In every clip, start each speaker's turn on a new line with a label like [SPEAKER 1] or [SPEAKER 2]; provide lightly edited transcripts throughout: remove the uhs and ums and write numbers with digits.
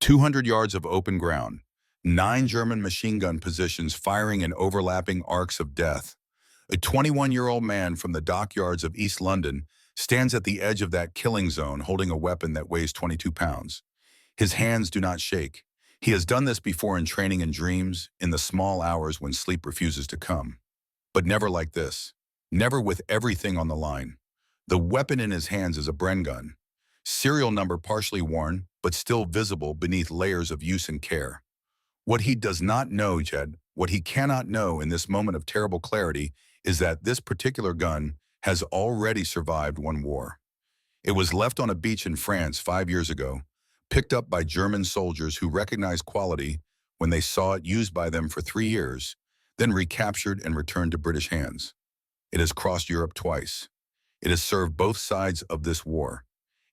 [SPEAKER 1] 200 yards of open ground, 9 German machine gun positions firing in overlapping arcs of death. A 21-year-old man from the dockyards of East London stands at the edge of that killing zone holding a weapon that weighs 22 pounds. His hands do not shake. He has done this before in training and dreams, in the small hours when sleep refuses to come. But never like this. Never with everything on the line. The weapon in his hands is a Bren gun. Serial number partially worn, but still visible beneath layers of use and care. What he does not know yet, what he cannot know in this moment of terrible clarity, is that this particular gun has already survived one war. It was left on a beach in France 5 years ago, picked up by German soldiers who recognized quality when they saw it used by them for 3 years, then recaptured and returned to British hands. It has crossed Europe twice. It has served both sides of this war,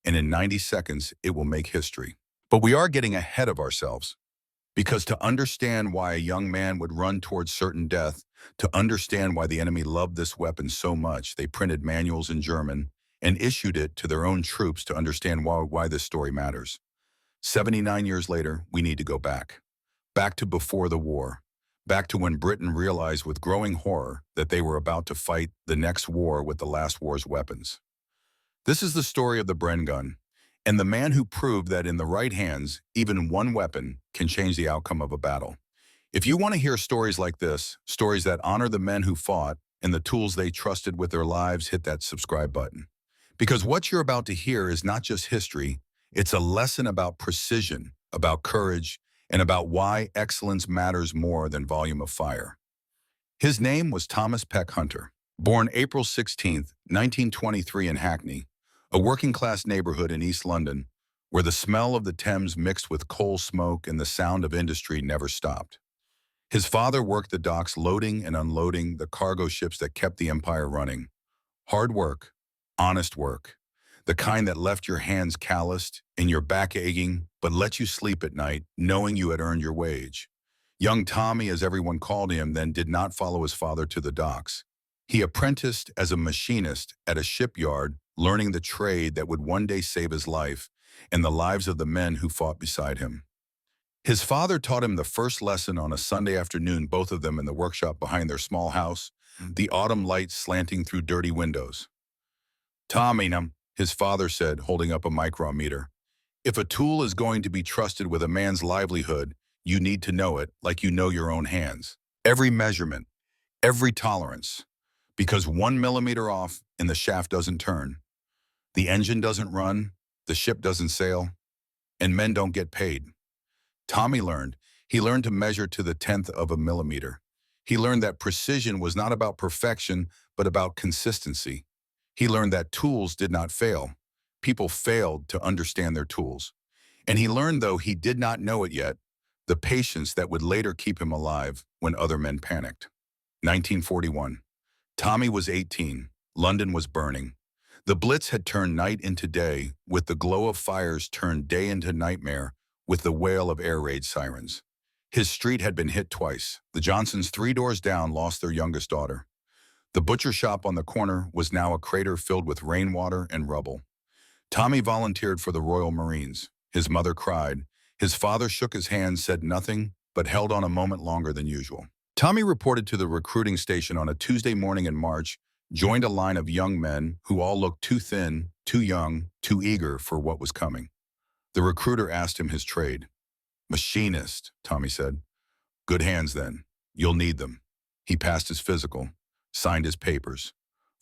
[SPEAKER 1] and in 90 seconds, it will make history. But we are getting ahead of ourselves, because to understand why a young man would run towards certain death, to understand why the enemy loved this weapon so much, they printed manuals in German and issued it to their own troops to understand why this story matters. 79 years later, we need to go back. Back to before the war. Back to when Britain realized with growing horror that they were about to fight the next war with the last war's weapons. This is the story of the Bren gun, and the man who proved that in the right hands, even one weapon can change the outcome of a battle. If you want to hear stories like this, stories that honor the men who fought and the tools they trusted with their lives, hit that subscribe button. Because what you're about to hear is not just history, it's a lesson about precision, about courage, and about why excellence matters more than volume of fire. His name was Thomas Peck Hunter, born April 16, 1923 in Hackney, a working-class neighborhood in East London, where the smell of the Thames mixed with coal smoke and the sound of industry never stopped. His father worked the docks loading and unloading the cargo ships that kept the empire running. Hard work, honest work, the kind that left your hands calloused and your back aching, but let you sleep at night knowing you had earned your wage. Young Tommy, as everyone called him then, did not follow his father to the docks. He apprenticed as a machinist at a shipyard, learning the trade that would one day save his life and the lives of the men who fought beside him. His father taught him the first lesson on a Sunday afternoon, both of them in the workshop behind their small house, the autumn light slanting through dirty windows. "Tommy," his father said, holding up a micrometer, "if a tool is going to be trusted with a man's livelihood, you need to know it like you know your own hands. Every measurement, every tolerance, because 1 millimeter off and the shaft doesn't turn. The engine doesn't run, the ship doesn't sail, and men don't get paid." Tommy learned. He learned to measure to the 10th of a millimeter. He learned that precision was not about perfection, but about consistency. He learned that tools did not fail. People failed to understand their tools. And he learned, though he did not know it yet, the patience that would later keep him alive when other men panicked. 1941. Tommy was 18. London was burning. The Blitz had turned night into day, with the glow of fires turned day into nightmare, with the wail of air raid sirens. His street had been hit twice. The Johnsons 3 doors down lost their youngest daughter. The butcher shop on the corner was now a crater filled with rainwater and rubble. Tommy volunteered for the Royal Marines. His mother cried. His father shook his hand, said nothing, but held on a moment longer than usual. Tommy reported to the recruiting station on a Tuesday morning in March, joined a line of young men who all looked too thin, too young, too eager for what was coming. The recruiter asked him his trade. "Machinist," Tommy said. "Good hands then. You'll need them." He passed his physical, signed his papers.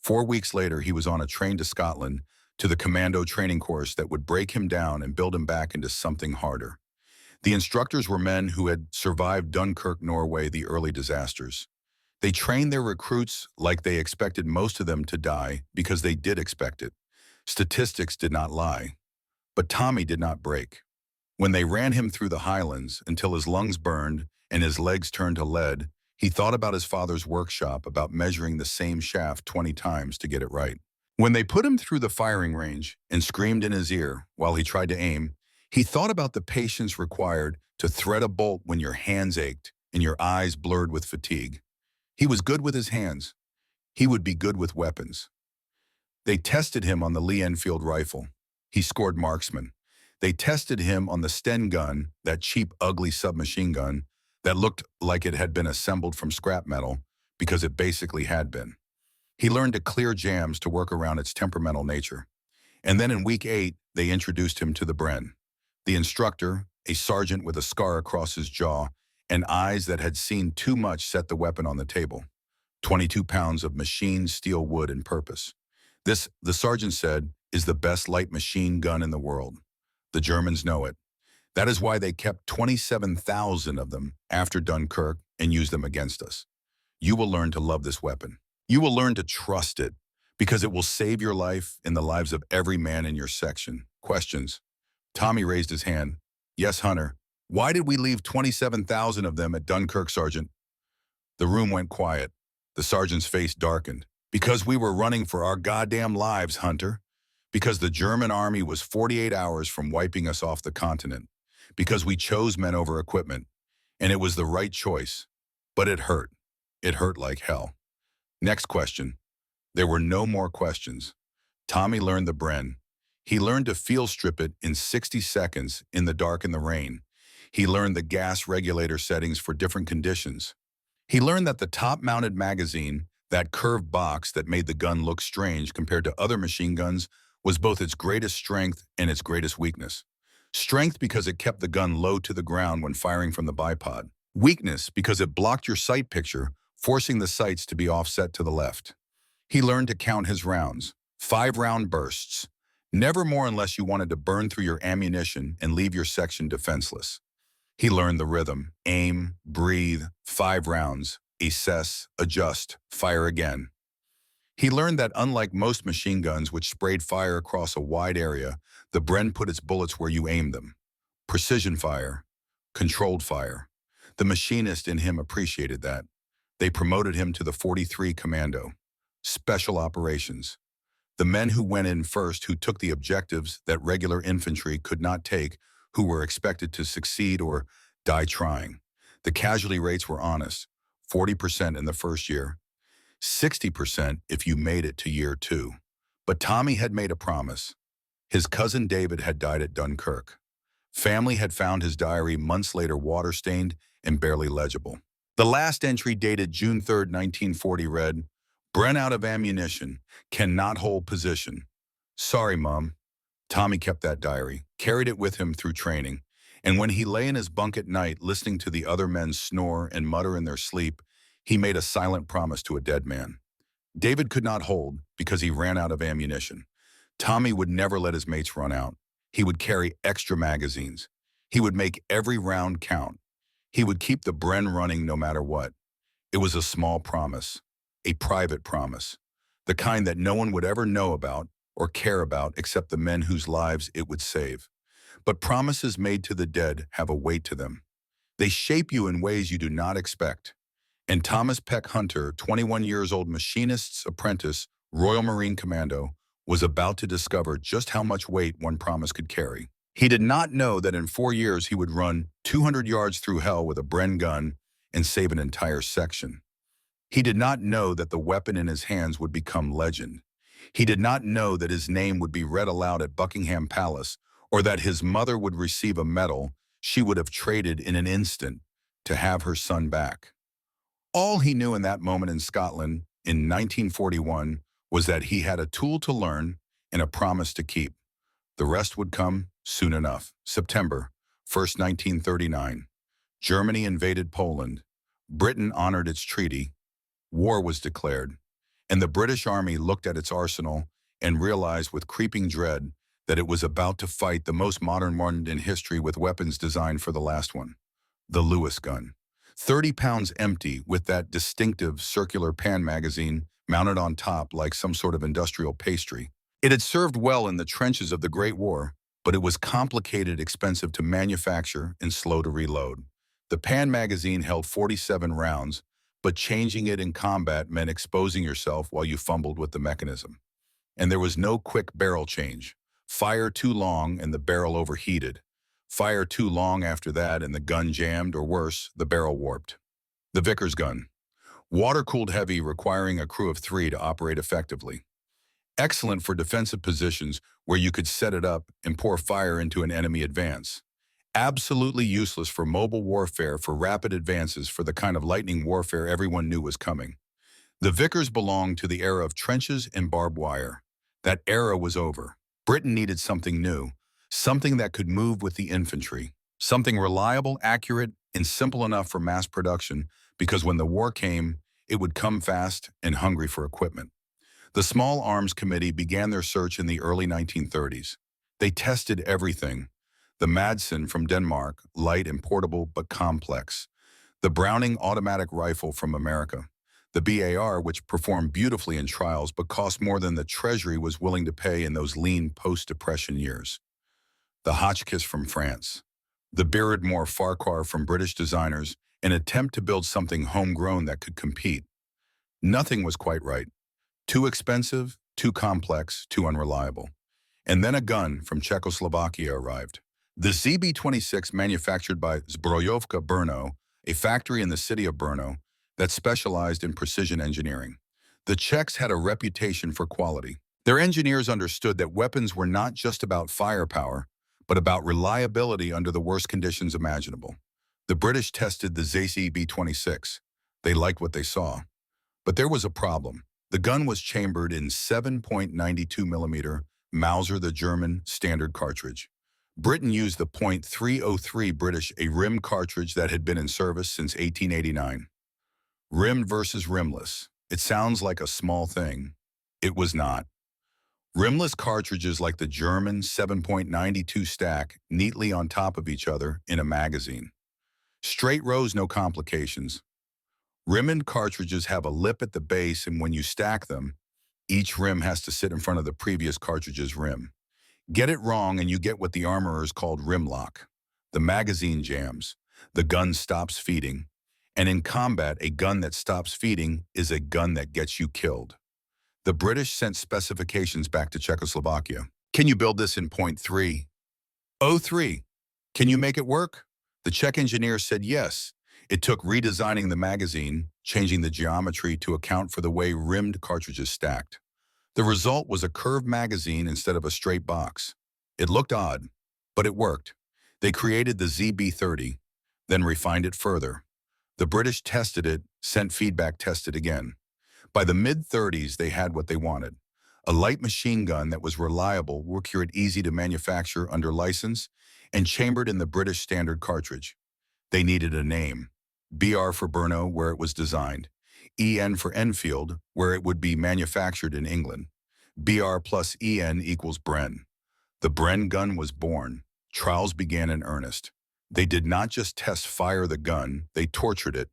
[SPEAKER 1] 4 weeks later, he was on a train to Scotland, to the commando training course that would break him down and build him back into something harder. The instructors were men who had survived Dunkirk, Norway, the early disasters. They trained their recruits like they expected most of them to die because they did expect it. Statistics did not lie. But Tommy did not break. When they ran him through the Highlands until his lungs burned and his legs turned to lead, he thought about his father's workshop, about measuring the same shaft 20 times to get it right. When they put him through the firing range and screamed in his ear while he tried to aim, he thought about the patience required to thread a bolt when your hands ached and your eyes blurred with fatigue. He was good with his hands. He would be good with weapons. They tested him on the Lee Enfield rifle. He scored marksman. They tested him on the Sten gun, that cheap, ugly submachine gun that looked like it had been assembled from scrap metal, because it basically had been. He learned to clear jams to work around its temperamental nature. And then in week 8, they introduced him to the Bren. The instructor, a sergeant with a scar across his jaw and eyes that had seen too much, set the weapon on the table. 22 pounds of machined steel wood and purpose. This, the sergeant said, is the best light machine gun in the world. The Germans know it. That is why they kept 27,000 of them after Dunkirk and used them against us. You will learn to love this weapon. You will learn to trust it, because it will save your life and the lives of every man in your section. Questions? Tommy raised his hand. Yes, Hunter. Why did we leave 27,000 of them at Dunkirk, Sergeant? The room went quiet. The sergeant's face darkened. Because we were running for our goddamn lives, Hunter. Because the German army was 48 hours from wiping us off the continent. Because we chose men over equipment. And it was the right choice. But it hurt. It hurt like hell. Next question. There were no more questions. Tommy learned the Bren. He learned to field strip it in 60 seconds in the dark and the rain. He learned the gas regulator settings for different conditions. He learned that the top-mounted magazine, that curved box that made the gun look strange compared to other machine guns, was both its greatest strength and its greatest weakness. Strength because it kept the gun low to the ground when firing from the bipod. Weakness because it blocked your sight picture, forcing the sights to be offset to the left. He learned to count his rounds, 5-round bursts. Never more unless you wanted to burn through your ammunition and leave your section defenseless. He learned the rhythm, aim, breathe, 5 rounds, assess, adjust, fire again. He learned that unlike most machine guns which sprayed fire across a wide area, the Bren put its bullets where you aimed them. Precision fire, controlled fire. The machinist in him appreciated that. They promoted him to the 43 Commando. Special operations. The men who went in first, who took the objectives that regular infantry could not take, who were expected to succeed or die trying. The casualty rates were honest, 40% in the first year, 60% if you made it to year 2. But Tommy had made a promise. His cousin David had died at Dunkirk. Family had found his diary months later, water-stained and barely legible. The last entry, dated June 3, 1940, read, Bren out of ammunition, cannot hold position. Sorry, Mom. Tommy kept that diary, carried it with him through training, and when he lay in his bunk at night listening to the other men snore and mutter in their sleep, he made a silent promise to a dead man. David could not hold because he ran out of ammunition. Tommy would never let his mates run out. He would carry extra magazines. He would make every round count. He would keep the Bren running no matter what. It was a small promise, a private promise, the kind that no one would ever know about or care about except the men whose lives it would save. But promises made to the dead have a weight to them. They shape you in ways you do not expect. And Thomas Peck Hunter, 21 years old machinist's apprentice, Royal Marine Commando, was about to discover just how much weight one promise could carry. He did not know that in 4 years he would run 200 yards through hell with a Bren gun and save an entire section. He did not know that the weapon in his hands would become legend. He did not know that his name would be read aloud at Buckingham Palace, or that his mother would receive a medal she would have traded in an instant to have her son back. All he knew in that moment in Scotland in 1941 was that he had a tool to learn and a promise to keep. The rest would come soon enough. September 1st, 1939. Germany invaded Poland. Britain honored its treaty. War was declared, and the British Army looked at its arsenal and realized with creeping dread that it was about to fight the most modern one in history with weapons designed for the last one, the Lewis gun. 30 pounds empty with that distinctive circular pan magazine mounted on top like some sort of industrial pastry. It had served well in the trenches of the Great War, but it was complicated, expensive to manufacture, and slow to reload. The pan magazine held 47 rounds, but changing it in combat meant exposing yourself while you fumbled with the mechanism. And there was no quick barrel change. Fire too long and the barrel overheated. Fire too long after that and the gun jammed, or worse, the barrel warped. The Vickers gun. Water-cooled heavy, requiring a crew of 3 to operate effectively. excellent for defensive positions where you could set it up and pour fire into an enemy advance. Absolutely useless for mobile warfare for rapid advances for the kind of lightning warfare everyone knew was coming. The Vickers belonged to the era of trenches and barbed wire. That era was over. Britain needed something new, something that could move with the infantry, something reliable, accurate, and simple enough for mass production, because when the war came, it would come fast and hungry for equipment. The Small Arms Committee began their search in the early 1930s. They tested everything. The Madsen from Denmark, light and portable but complex. The Browning automatic rifle from America. The BAR, which performed beautifully in trials but cost more than the Treasury was willing to pay in those lean post-Depression years. The Hotchkiss from France. The Biridmore Farquhar from British designers, an attempt to build something homegrown that could compete. Nothing was quite right. Too expensive, too complex, too unreliable. And then a gun from Czechoslovakia arrived. The ZB-26, manufactured by Zbrojovka Brno, a factory in the city of Brno that specialized in precision engineering. The Czechs had a reputation for quality. Their engineers understood that weapons were not just about firepower, but about reliability under the worst conditions imaginable. The British tested the ZB-26. They liked what they saw. But there was a problem. The gun was chambered in 7.92 millimeter Mauser, the German standard cartridge. Britain used the .303 British, a rim cartridge that had been in service since 1889. Rimmed versus rimless. It sounds like a small thing. It was not. Rimless cartridges like the German 7.92 stack neatly on top of each other in a magazine. Straight rows, no complications. Rimmed cartridges have a lip at the base, and when you stack them, each rim has to sit in front of the previous cartridge's rim. Get it wrong and you get what the armorers called rim lock. The magazine jams. The gun stops feeding. And in combat, a gun that stops feeding is a gun that gets you killed. The British sent specifications back to Czechoslovakia. Can you build this in .303? Can you make it work? The Czech engineer said yes. It took redesigning the magazine, changing the geometry to account for the way rimmed cartridges stacked. The result was a curved magazine instead of a straight box. It looked odd, but it worked. They created the ZB-30, then refined it further. The British tested it, sent feedback, tested again. By the mid-30s, they had what they wanted. A light machine gun that was reliable, accurate, easy to manufacture under license, and chambered in the British standard cartridge. They needed a name. BR for Brno, where it was designed. EN for Enfield, where it would be manufactured in England. BR plus EN equals Bren. The Bren gun was born. Trials began in earnest. They did not just fire the gun, they tortured it.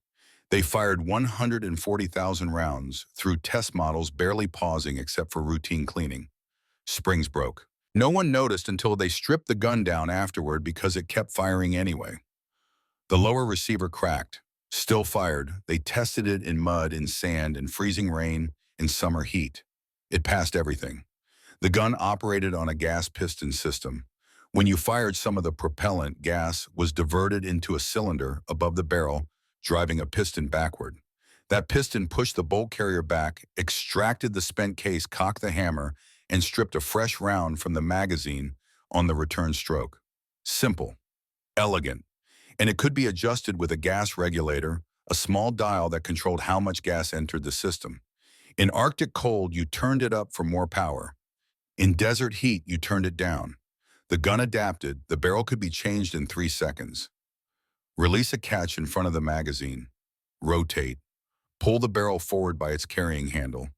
[SPEAKER 1] They fired 140,000 rounds through test models, barely pausing except for routine cleaning. Springs broke. No one noticed until they stripped the gun down afterward because it kept firing anyway. The lower receiver cracked. Still fired. They tested it in mud, in sand, in freezing rain, in summer heat. It passed everything. The gun operated on a gas piston system. When you fired, some of the propellant gas was diverted into a cylinder above the barrel, driving a piston backward. That piston pushed the bolt carrier back, extracted the spent case, cocked the hammer, and stripped a fresh round from the magazine on the return stroke. Simple, elegant, and it could be adjusted with a gas regulator, a small dial that controlled how much gas entered the system. In Arctic cold, you turned it up for more power. In desert heat, you turned it down. The gun adapted. The barrel could be changed in 3 seconds. Release a catch in front of the magazine. Rotate. Pull the barrel forward by its carrying handle.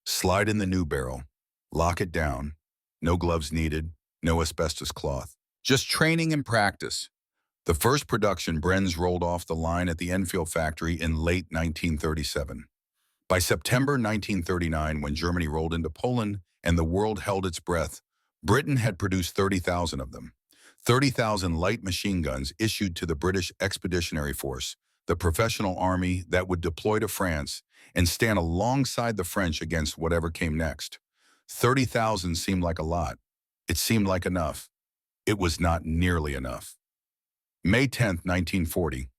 [SPEAKER 1] Slide in the new barrel. Lock it down. No gloves needed. No asbestos cloth. Just training and practice. The first production Brens rolled off the line at the Enfield factory in late 1937. By September 1939, when Germany rolled into Poland and the world held its breath, Britain had produced 30,000 of them. 30,000 light machine guns issued to the British Expeditionary Force, the professional army that would deploy to France and stand alongside the French against whatever came next. 30,000 seemed like a lot. It seemed like enough. It was not nearly enough. May 10, 1940.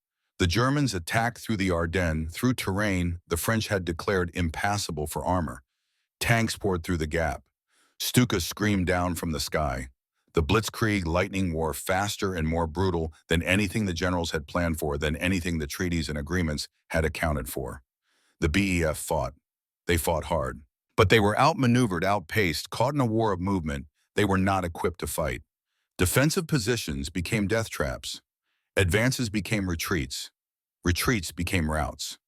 [SPEAKER 1] The Germans attacked through the Ardennes, through terrain the French had declared impassable for armor. Tanks poured through the gap. Stuka screamed down from the sky. The Blitzkrieg lightning war faster and more brutal than anything the generals had planned for, than anything the treaties and agreements had accounted for. The BEF fought. They fought hard. But they were outmaneuvered, outpaced, caught in a war of movement. They were not equipped to fight. Defensive positions became death traps. Advances became retreats. Retreats became routes.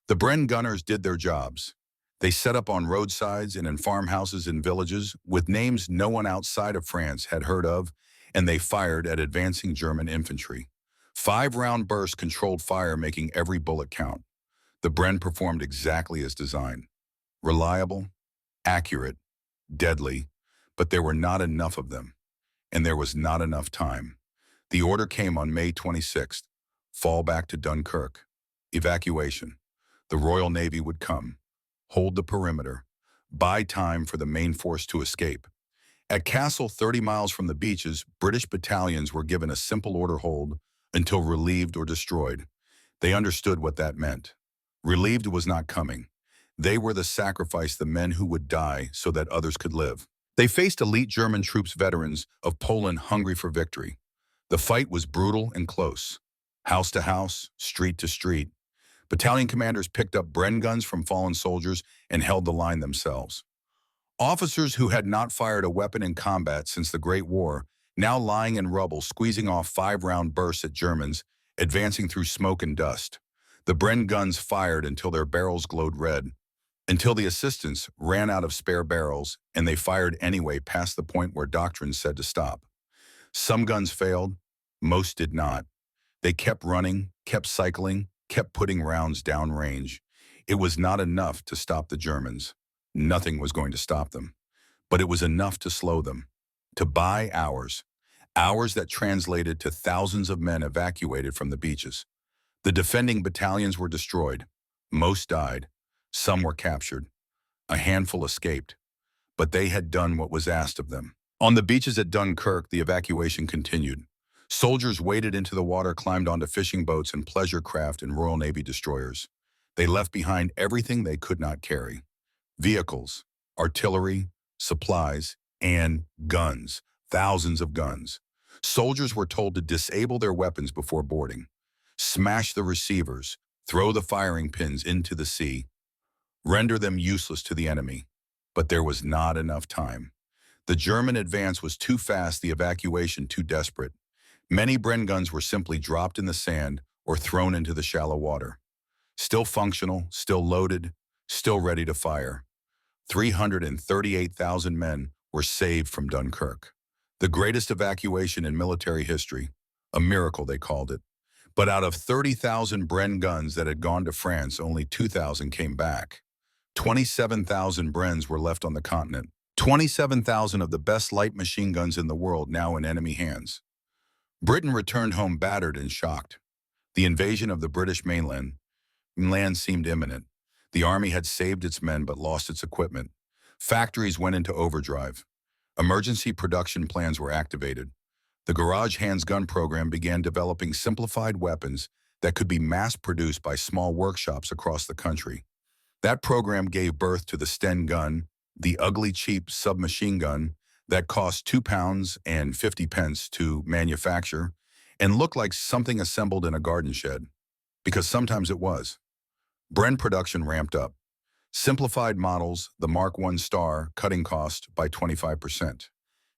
[SPEAKER 1] The Bren gunners did their jobs. They set up on roadsides and in farmhouses and villages with names no one outside of France had heard of, and they fired at advancing German infantry. 5-round bursts controlled fire, making every bullet count. The Bren performed exactly as designed. Reliable, accurate, deadly, but there were not enough of them, and there was not enough time. The order came on May 26th, fall back to Dunkirk. Evacuation. The Royal Navy would come, hold the perimeter, buy time for the main force to escape. At Castle, 30 miles from the beaches, British battalions were given a simple order: hold until relieved or destroyed. They understood what that meant. Relieved was not coming. They were the sacrifice, the men who would die so that others could live. They faced elite German troops, veterans of Poland hungry for victory. The fight was brutal and close. House to house, street to street. Battalion commanders picked up Bren guns from fallen soldiers and held the line themselves. Officers who had not fired a weapon in combat since the Great War, now lying in rubble, squeezing off 5-round bursts at Germans, advancing through smoke and dust. The Bren guns fired until their barrels glowed red, until the assistants ran out of spare barrels, and they fired anyway past the point where doctrine said to stop. Some guns failed, most did not. They kept running, kept cycling, kept putting rounds downrange. It was not enough to stop the Germans. Nothing was going to stop them. But it was enough to slow them, to buy hours, hours that translated to thousands of men evacuated from the beaches. The defending battalions were destroyed. Most died. Some were captured. A handful escaped. But they had done what was asked of them. On the beaches at Dunkirk, the evacuation continued. Soldiers waded into the water, climbed onto fishing boats and pleasure craft and Royal Navy destroyers. They left behind everything they could not carry: vehicles, artillery, supplies, and guns. Thousands of guns. Soldiers were told to disable their weapons before boarding, smash the receivers, throw the firing pins into the sea, render them useless to the enemy. But there was not enough time. The German advance was too fast, the evacuation too desperate. Many Bren guns were simply dropped in the sand or thrown into the shallow water. Still functional, still loaded, still ready to fire. 338,000 men were saved from Dunkirk. The greatest evacuation in military history. A miracle, they called it. But out of 30,000 Bren guns that had gone to France, only 2,000 came back. 27,000 Brens were left on the continent. 27,000 of the best light machine guns in the world now in enemy hands. Britain returned home battered and shocked. The invasion of the British mainland seemed imminent. The army had saved its men but lost its equipment. Factories went into overdrive. Emergency production plans were activated. The Garage Hands gun program began developing simplified weapons that could be mass-produced by small workshops across the country. That program gave birth to the Sten gun, the ugly, cheap submachine gun that cost £2.50 to manufacture and looked like something assembled in a garden shed, because sometimes it was. Bren production ramped up. Simplified models, the Mark I Star, cutting cost by 25%.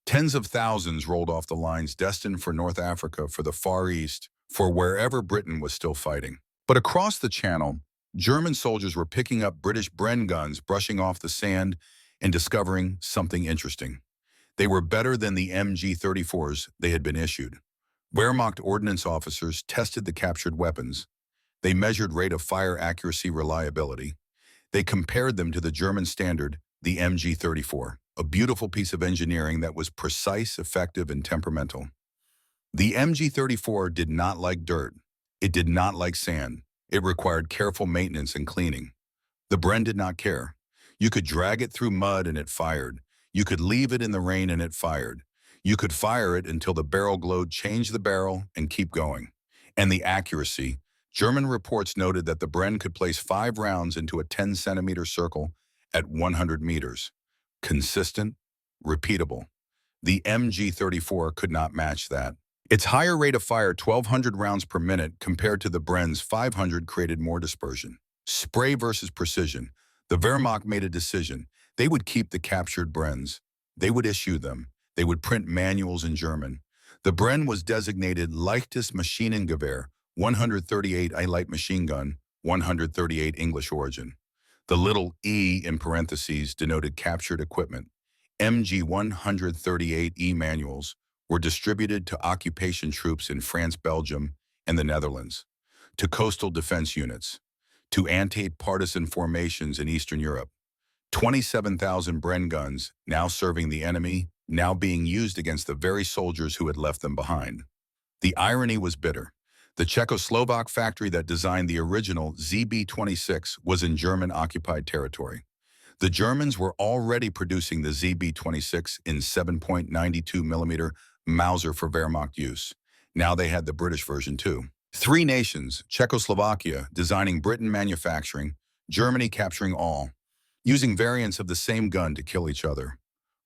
[SPEAKER 1] Tens of thousands rolled off the lines, destined for North Africa, for the Far East, for wherever Britain was still fighting. But across the Channel, German soldiers were picking up British Bren guns, brushing off the sand, and discovering something interesting. They were better than the MG-34s they had been issued. Wehrmacht ordnance officers tested the captured weapons. They measured rate of fire accuracy, reliability. They compared them to the German standard, the MG-34, a beautiful piece of engineering that was precise, effective, and temperamental. The MG-34 did not like dirt. It did not like sand. It required careful maintenance and cleaning. The Bren did not care. You could drag it through mud and it fired. You could leave it in the rain and it fired. You could fire it until the barrel glowed, change the barrel, and keep going. And the accuracy. German reports noted that the Bren could place 5 rounds into a 10-centimeter circle at 100 meters. Consistent, repeatable. The MG-34 could not match that. Its higher rate of fire, 1,200 rounds per minute, compared to the Bren's 500, created more dispersion. Spray versus precision. The Wehrmacht made a decision. They would keep the captured Brens. They would issue them. They would print manuals in German. The Bren was designated Leichtes Maschinengewehr, 138 a light machine gun, 138 English origin. The little E in parentheses denoted captured equipment. MG 138E manuals were distributed to occupation troops in France, Belgium, and the Netherlands, to coastal defense units, to anti-partisan formations in Eastern Europe. 27,000 Bren guns, now serving the enemy, now being used against the very soldiers who had left them behind. The irony was bitter. The Czechoslovak factory that designed the original ZB-26 was in German-occupied territory. The Germans were already producing the ZB-26 in 7.92mm Mauser for Wehrmacht use. Now they had the British version too. Three nations, Czechoslovakia designing Britain manufacturing, Germany capturing all, using variants of the same gun to kill each other.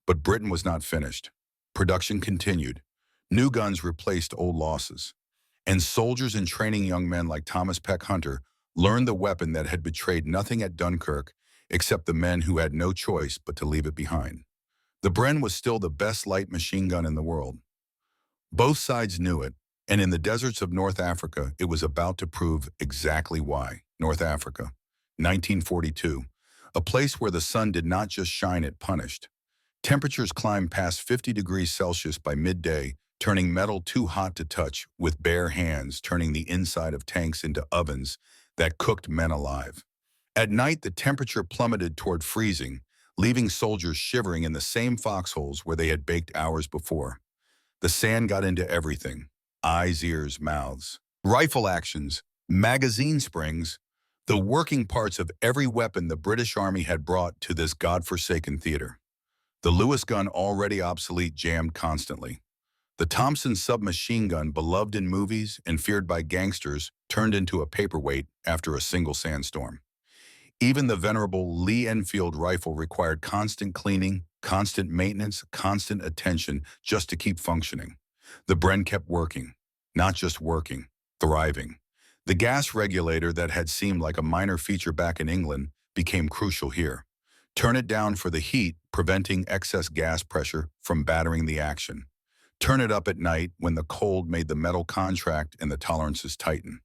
[SPEAKER 1] But Britain was not finished. Production continued. New guns replaced old losses. And soldiers and training young men like Thomas Peck Hunter learned the weapon that had betrayed nothing at Dunkirk except the men who had no choice but to leave it behind. The Bren was still the best light machine gun in the world. Both sides knew it, and in the deserts of North Africa, it was about to prove exactly why. North Africa, 1942, a place where the sun did not just shine, it punished. Temperatures climbed past 50 degrees Celsius by midday, turning metal too hot to touch, with bare hands turning the inside of tanks into ovens that cooked men alive. At night, the temperature plummeted toward freezing, leaving soldiers shivering in the same foxholes where they had baked hours before. The sand got into everything: eyes, ears, mouths. Rifle actions, magazine springs, the working parts of every weapon the British Army had brought to this godforsaken theater. The Lewis gun, already obsolete, jammed constantly. The Thompson submachine gun, beloved in movies and feared by gangsters, turned into a paperweight after a single sandstorm. Even the venerable Lee Enfield rifle required constant cleaning, constant maintenance, constant attention just to keep functioning. The Bren kept working, not just working, thriving. The gas regulator that had seemed like a minor feature back in England became crucial here. Turn it down for the heat, preventing excess gas pressure from battering the action. Turn it up at night when the cold made the metal contract and the tolerances tighten.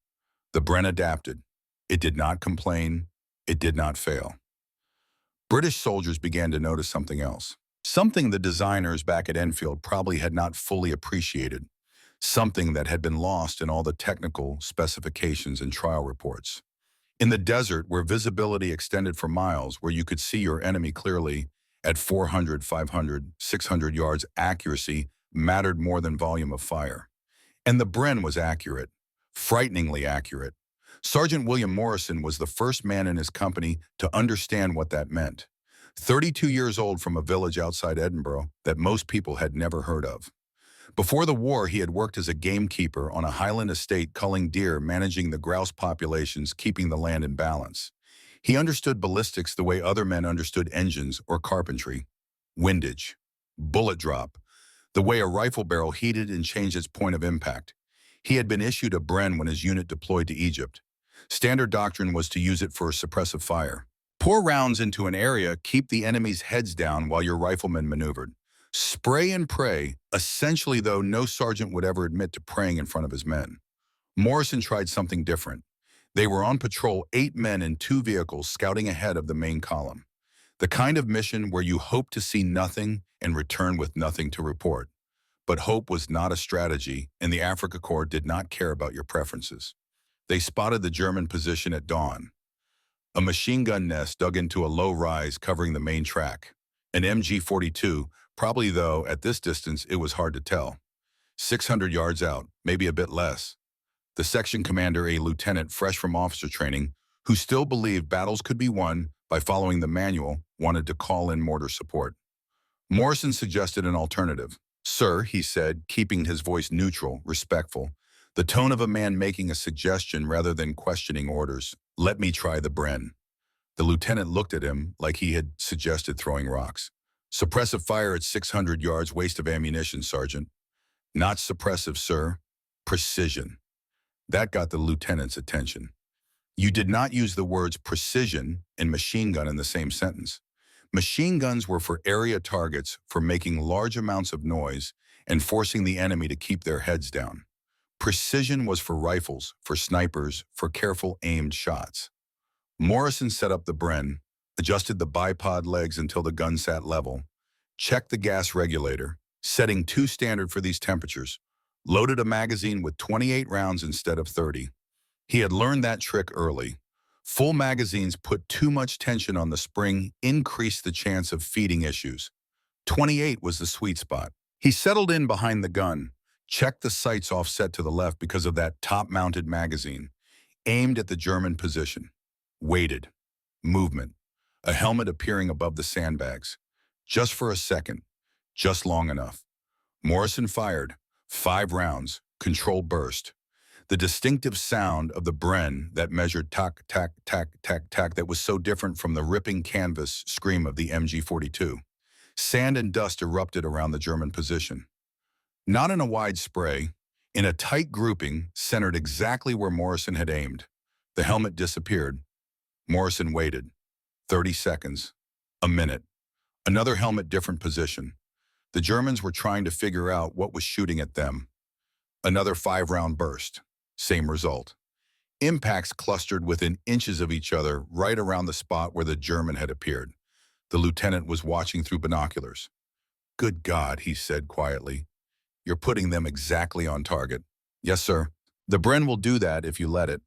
[SPEAKER 1] The Bren adapted. It did not complain. It did not fail. British soldiers began to notice something else. Something the designers back at Enfield probably had not fully appreciated. Something that had been lost in all the technical specifications and trial reports. In the desert, where visibility extended for miles, where you could see your enemy clearly, at 400, 500, 600 yards, accuracy mattered more than volume of fire. And the Bren was accurate, frighteningly accurate. Sergeant William Morrison was the first man in his company to understand what that meant. 32 years old, from a village outside Edinburgh that most people had never heard of. Before the war, he had worked as a gamekeeper on a highland estate, culling deer, managing the grouse populations, keeping the land in balance. He understood ballistics the way other men understood engines or carpentry. Windage, bullet drop, the way a rifle barrel heated and changed its point of impact. He had been issued a Bren when his unit deployed to Egypt. Standard doctrine was to use it for suppressive fire. Pour rounds into an area, keep the enemy's heads down while your riflemen maneuvered. Spray and pray, essentially, though no sergeant would ever admit to praying in front of his men. Morrison tried something different. They were on patrol, 8 men in 2 vehicles scouting ahead of the main column. The kind of mission where you hope to see nothing and return with nothing to report. But hope was not a strategy, and the Afrika Korps did not care about your preferences. They spotted the German position at dawn. A machine gun nest dug into a low rise covering the main track. An MG-42, probably, though at this distance it was hard to tell. 600 yards out, maybe a bit less. The section commander, a lieutenant fresh from officer training, who still believed battles could be won by following the manual, wanted to call in mortar support. Morrison suggested an alternative. "Sir," he said, keeping his voice neutral, respectful, the tone of a man making a suggestion rather than questioning orders, "let me try the Bren." The lieutenant looked at him like he had suggested throwing rocks. Suppressive fire at 600 yards, waste of ammunition, Sergeant. Not suppressive, sir. Precision. That got the lieutenant's attention. You did not use the words precision and machine gun in the same sentence. Machine guns were for area targets, for making large amounts of noise and forcing the enemy to keep their heads down. Precision was for rifles, for snipers, for careful aimed shots. Morrison set up the Bren, adjusted the bipod legs until the gun sat level, checked the gas regulator, setting 2 standard for these temperatures, loaded a magazine with 28 rounds instead of 30. He had learned that trick early. Full magazines put too much tension on the spring, increased the chance of feeding issues. 28 was the sweet spot. He settled in behind the gun, checked the sights offset to the left because of that top-mounted magazine, aimed at the German position. Waited. Movement. A helmet appearing above the sandbags. Just for a second. Just long enough. Morrison fired. 5 rounds. Controlled burst. The distinctive sound of the Bren that measured tack, tack, tack, tack, tack that was so different from the ripping canvas scream of the MG-42. Sand and dust erupted around the German position. Not in a wide spray, in a tight grouping centered exactly where Morrison had aimed. The helmet disappeared. Morrison waited. 30 seconds. A minute. Another helmet, different position. The Germans were trying to figure out what was shooting at them. Another 5-round burst. Same result. Impacts clustered within inches of each other right around the spot where the German had appeared. The lieutenant was watching through binoculars. "Good God," he said quietly. "You're putting them exactly on target." "Yes, sir. The Bren will do that if you let it."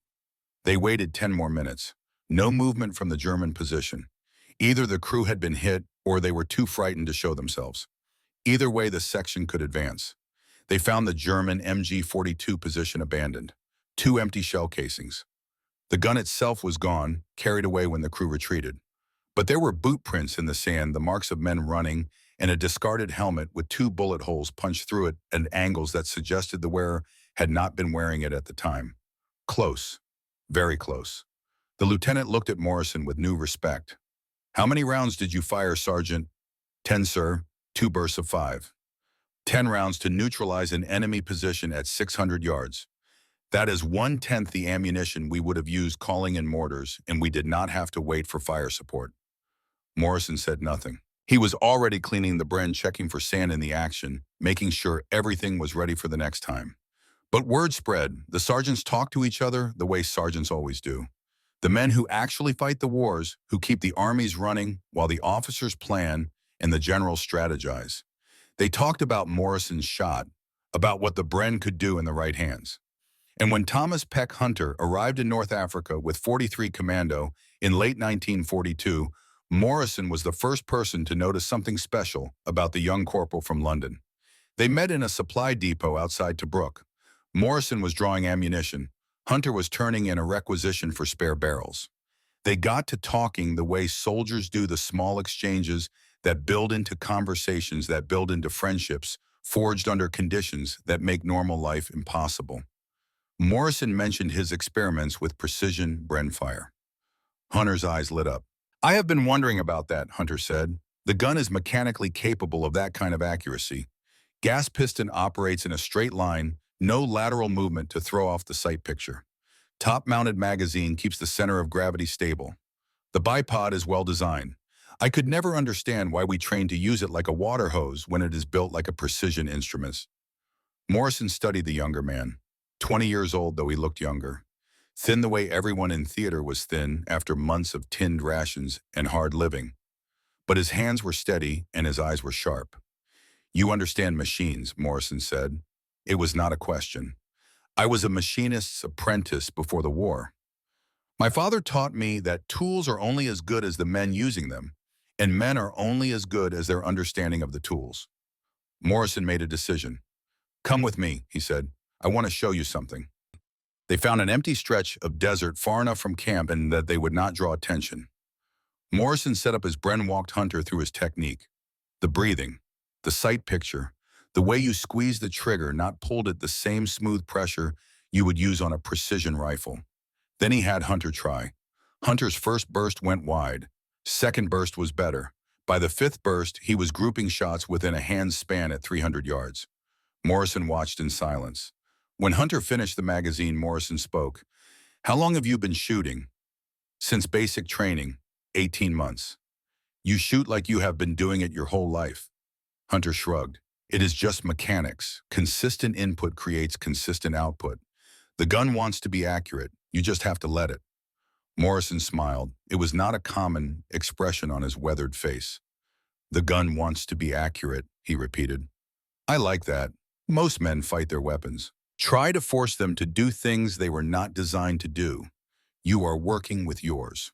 [SPEAKER 1] They waited 10 more minutes. No movement from the German position. Either the crew had been hit or they were too frightened to show themselves. Either way, the section could advance. They found the German MG-42 position abandoned. 2 empty shell casings. The gun itself was gone, carried away when the crew retreated. But there were boot prints in the sand, the marks of men running, and a discarded helmet with 2 bullet holes punched through it at angles that suggested the wearer had not been wearing it at the time. Close. Very close. The lieutenant looked at Morrison with new respect. "How many rounds did you fire, Sergeant?" 10, sir. 2 bursts of 5. 10 rounds to neutralize an enemy position at 600 yards. That is 1/10 the ammunition we would have used calling in mortars, and we did not have to wait for fire support. Morrison said nothing. He was already cleaning the Bren, checking for sand in the action, making sure everything was ready for the next time. But word spread. The sergeants talk to each other the way sergeants always do. The men who actually fight the wars, who keep the armies running while the officers plan and the generals strategize. They talked about Morrison's shot, about what the Bren could do in the right hands. And when Thomas Peck Hunter arrived in North Africa with 43 Commando in late 1942, Morrison was the first person to notice something special about the young corporal from London. They met in a supply depot outside Tobruk. Morrison was drawing ammunition. Hunter was turning in a requisition for spare barrels. They got to talking the way soldiers do, the small exchanges that build into conversations, that build into friendships, forged under conditions that make normal life impossible. Morrison mentioned his experiments with precision Bren fire. Hunter's eyes lit up. "I have been wondering about that," Hunter said. "The gun is mechanically capable of that kind of accuracy. Gas piston operates in a straight line, no lateral movement to throw off the sight picture. Top-mounted magazine keeps the center of gravity stable. The bipod is well designed. I could never understand why we train to use it like a water hose when it is built like a precision instrument." Morrison studied the younger man. 20 years old, though he looked younger. Thin the way everyone in theater was thin after months of tinned rations and hard living. But his hands were steady and his eyes were sharp. "You understand machines," Morrison said. It was not a question. "I was a machinist's apprentice before the war. My father taught me that tools are only as good as the men using them, and men are only as good as their understanding of the tools." Morrison made a decision. "Come with me," he said. "I want to show you something." They found an empty stretch of desert far enough from camp and that they would not draw attention. Morrison set up as Bren walked Hunter through his technique. The breathing, the sight picture, the way you squeezed the trigger, not pulled at the same smooth pressure you would use on a precision rifle. Then he had Hunter try. Hunter's first burst went wide. Second burst was better, By the fifth burst, he was grouping shots within a hand's span at 300 yards. Morrison watched in silence. When Hunter finished the magazine, Morrison spoke. "How long have you been shooting?" "Since basic training, 18 months. "You shoot like you have been doing it your whole life." Hunter shrugged. "It is just mechanics. Consistent input creates consistent output. The gun wants to be accurate. You just have to let it." Morrison smiled. It was not a common expression on his weathered face. "The gun wants to be accurate," he repeated. "I like that. Most men fight their weapons. Try to force them to do things they were not designed to do. You are working with yours."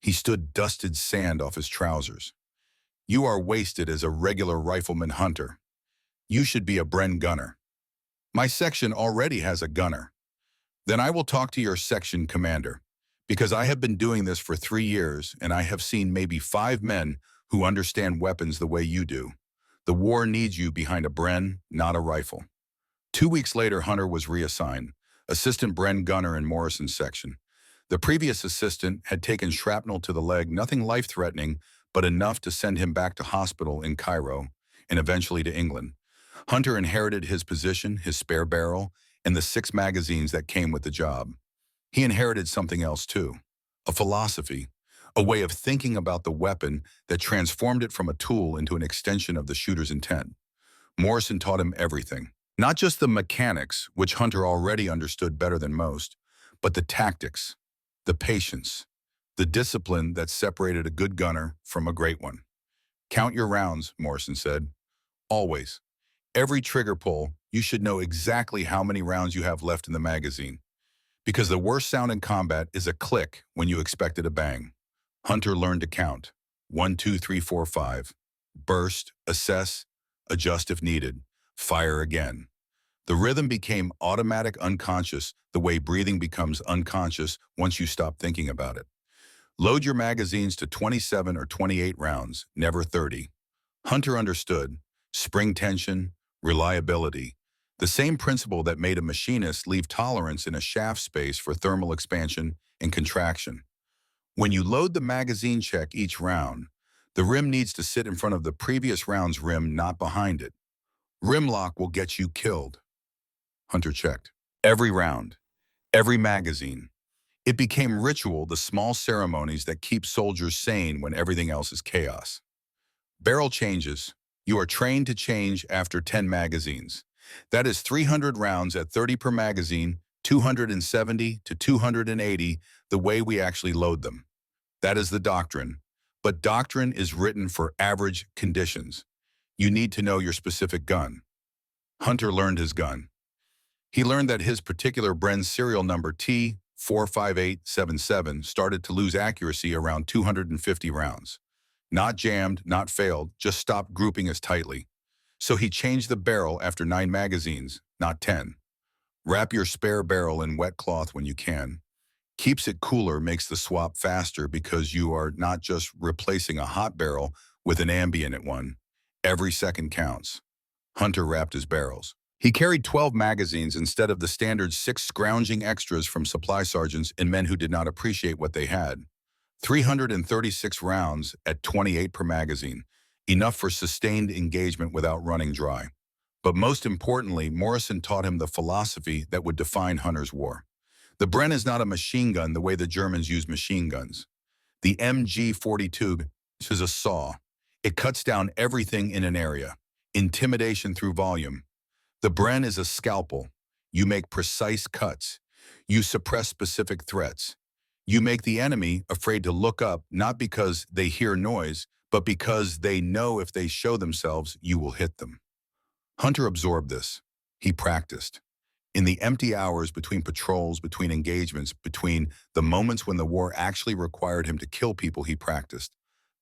[SPEAKER 1] He stood dusted sand off his trousers. "You are wasted as a regular rifleman hunter. You should be a Bren gunner." "My section already has a gunner." "Then I will talk to your section commander, because I have been doing this for 3 years and I have seen maybe 5 men who understand weapons the way you do. The war needs you behind a Bren, not a rifle." 2 weeks later, Hunter was reassigned, assistant Bren gunner in Morrison's section. The previous assistant had taken shrapnel to the leg, nothing life-threatening, but enough to send him back to hospital in Cairo and eventually to England. Hunter inherited his position, his spare barrel, and the 6 magazines that came with the job. He inherited something else too, a philosophy, a way of thinking about the weapon that transformed it from a tool into an extension of the shooter's intent. Morrison taught him everything, not just the mechanics, which Hunter already understood better than most, but the tactics, the patience, the discipline that separated a good gunner from a great one. "Count your rounds," Morrison said. "Always. Every trigger pull, you should know exactly how many rounds you have left in the magazine. Because the worst sound in combat is a click when you expected a bang." Hunter learned to count. 1, 2, 3, 4, 5. Burst, assess, adjust if needed. Fire again. The rhythm became automatic, unconscious, the way breathing becomes unconscious once you stop thinking about it. Load your magazines to 27 or 28 rounds, never 30. Hunter understood. Spring tension, reliability. The same principle that made a machinist leave tolerance in a shaft space for thermal expansion and contraction. When you load the magazine check each round, the rim needs to sit in front of the previous round's rim, not behind it. Rim lock will get you killed. Hunter checked. Every round, every magazine. It became ritual, the small ceremonies that keep soldiers sane when everything else is chaos. Barrel changes. You are trained to change after 10 magazines. That is 300 rounds at 30 per magazine, 270 to 280, the way we actually load them. That is the doctrine. But doctrine is written for average conditions. You need to know your specific gun. Hunter learned his gun. He learned that his particular Bren serial number T45877 started to lose accuracy around 250 rounds. Not jammed, not failed, just stopped grouping as tightly. So he changed the barrel after 9 magazines, not 10. Wrap your spare barrel in wet cloth when you can. Keeps it cooler, makes the swap faster because you are not just replacing a hot barrel with an ambient one. Every second counts. Hunter wrapped his barrels. He carried 12 magazines instead of the standard 6 scrounging extras from supply sergeants and men who did not appreciate what they had. 336 rounds at 28 per magazine, enough for sustained engagement without running dry. But most importantly, Morrison taught him the philosophy that would define Hunter's war. The Bren is not a machine gun the way the Germans use machine guns. The MG-42 is a saw. It cuts down everything in an area. Intimidation through volume. The Bren is a scalpel. You make precise cuts. You suppress specific threats. You make the enemy afraid to look up, not because they hear noise, but because they know if they show themselves, you will hit them. Hunter absorbed this. He practiced. In the empty hours between patrols, between engagements, between the moments when the war actually required him to kill people, he practiced.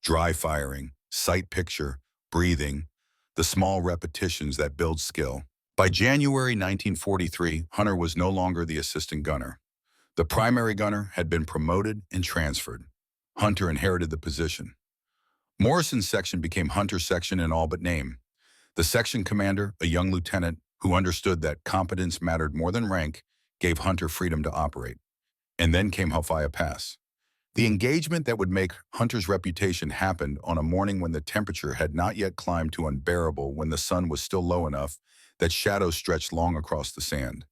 [SPEAKER 1] Dry firing, sight picture, breathing, the small repetitions that build skill. By January 1943, Hunter was no longer the assistant gunner. The primary gunner had been promoted and transferred. Hunter inherited the position. Morrison's section became Hunter's section in all but name. The section commander, a young lieutenant who understood that competence mattered more than rank, gave Hunter freedom to operate. And then came Hofaya Pass. The engagement that would make Hunter's reputation happened on a morning when the temperature had not yet climbed to unbearable, when the sun was still low enough that shadows stretched long across the sand.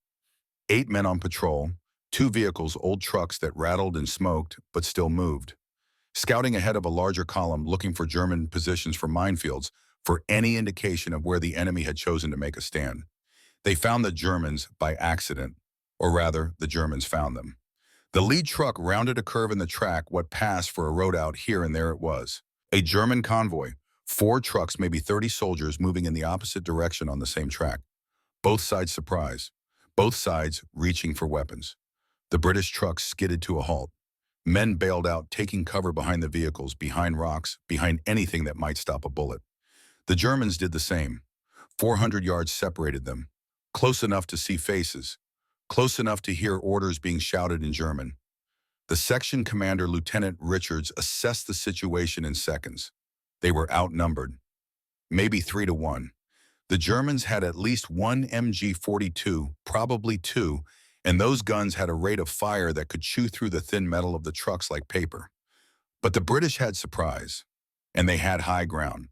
[SPEAKER 1] 8 men on patrol, 2 vehicles, old trucks that rattled and smoked but still moved, scouting ahead of a larger column looking for German positions for minefields, for any indication of where the enemy had chosen to make a stand. They found the Germans by accident, or rather, the Germans found them. The lead truck rounded a curve in the track, what passed for a road out here, and there it was. A German convoy, 4 trucks, maybe 30 soldiers moving in the opposite direction on the same track. Both sides surprised, both sides reaching for weapons. The British trucks skidded to a halt. Men bailed out, taking cover behind the vehicles, behind rocks, behind anything that might stop a bullet. The Germans did the same. 400 yards separated them, close enough to see faces, close enough to hear orders being shouted in German. The section commander, Lieutenant Richards, assessed the situation in seconds. They were outnumbered, maybe 3-1. The Germans had at least 1 MG-42, probably 2, and those guns had a rate of fire that could chew through the thin metal of the trucks like paper. But the British had surprise, and they had high ground.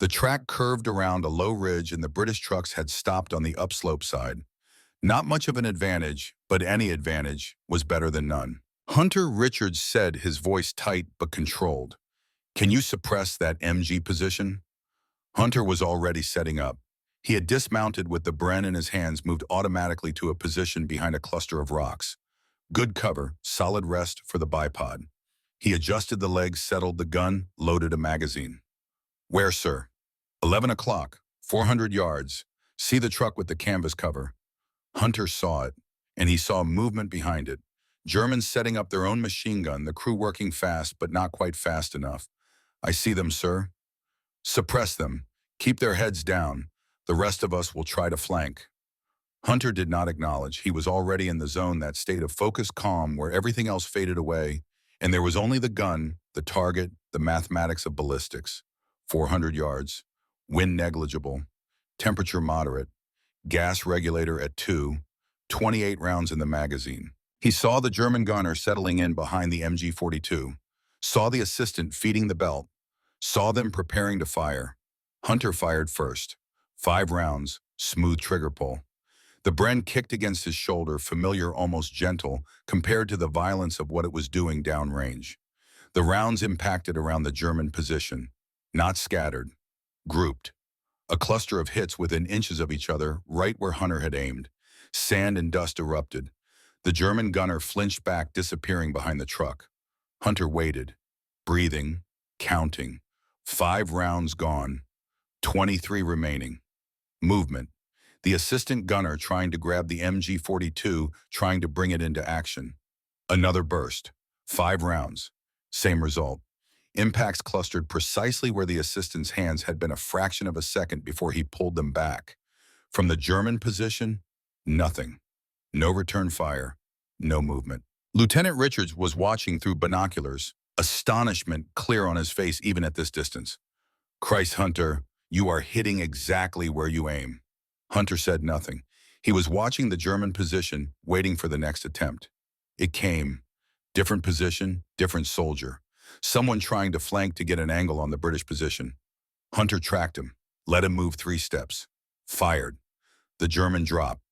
[SPEAKER 1] The track curved around a low ridge, and the British trucks had stopped on the upslope side. Not much of an advantage, but any advantage was better than none. Hunter Richards said, his voice tight but controlled, "Can you suppress that MG position?" Hunter was already setting up. He had dismounted with the Bren in his hands, moved automatically to a position behind a cluster of rocks. Good cover, solid rest for the bipod. He adjusted the legs, settled the gun, loaded a magazine. "Where, sir?" 11 o'clock, 400 yards. See the truck with the canvas cover. Hunter saw it, and he saw movement behind it. Germans setting up their own machine gun, the crew working fast, but not quite fast enough. "I see them, sir." "Suppress them. Keep their heads down. The rest of us will try to flank." Hunter did not acknowledge. He was already in the zone, that state of focused calm where everything else faded away, and there was only the gun, the target, the mathematics of ballistics. 400 yards. Wind negligible. Temperature moderate. Gas regulator at 2. 28 rounds in the magazine. He saw the German gunner settling in behind the MG-42. Saw the assistant feeding the belt. Saw them preparing to fire. Hunter fired first. 5 rounds, smooth trigger pull. The Bren kicked against his shoulder, familiar, almost gentle, compared to the violence of what it was doing downrange. The rounds impacted around the German position, not scattered, grouped. A cluster of hits within inches of each other, right where Hunter had aimed. Sand and dust erupted. The German gunner flinched back, disappearing behind the truck. Hunter waited, breathing, counting. 5 rounds gone, 23 remaining. Movement. The assistant gunner trying to grab the MG-42, trying to bring it into action. Another burst. 5 rounds. Same result. Impacts clustered precisely where the assistant's hands had been a fraction of a second before he pulled them back. From the German position, nothing. No return fire. No movement. Lieutenant Richards was watching through binoculars, astonishment clear on his face even at this distance. "Christ, Hunter, you are hitting exactly where you aim." Hunter said nothing. He was watching the German position, waiting for the next attempt. It came. Different position, different soldier. Someone trying to flank to get an angle on the British position. Hunter tracked him, let him move 3 steps. Fired. The German dropped.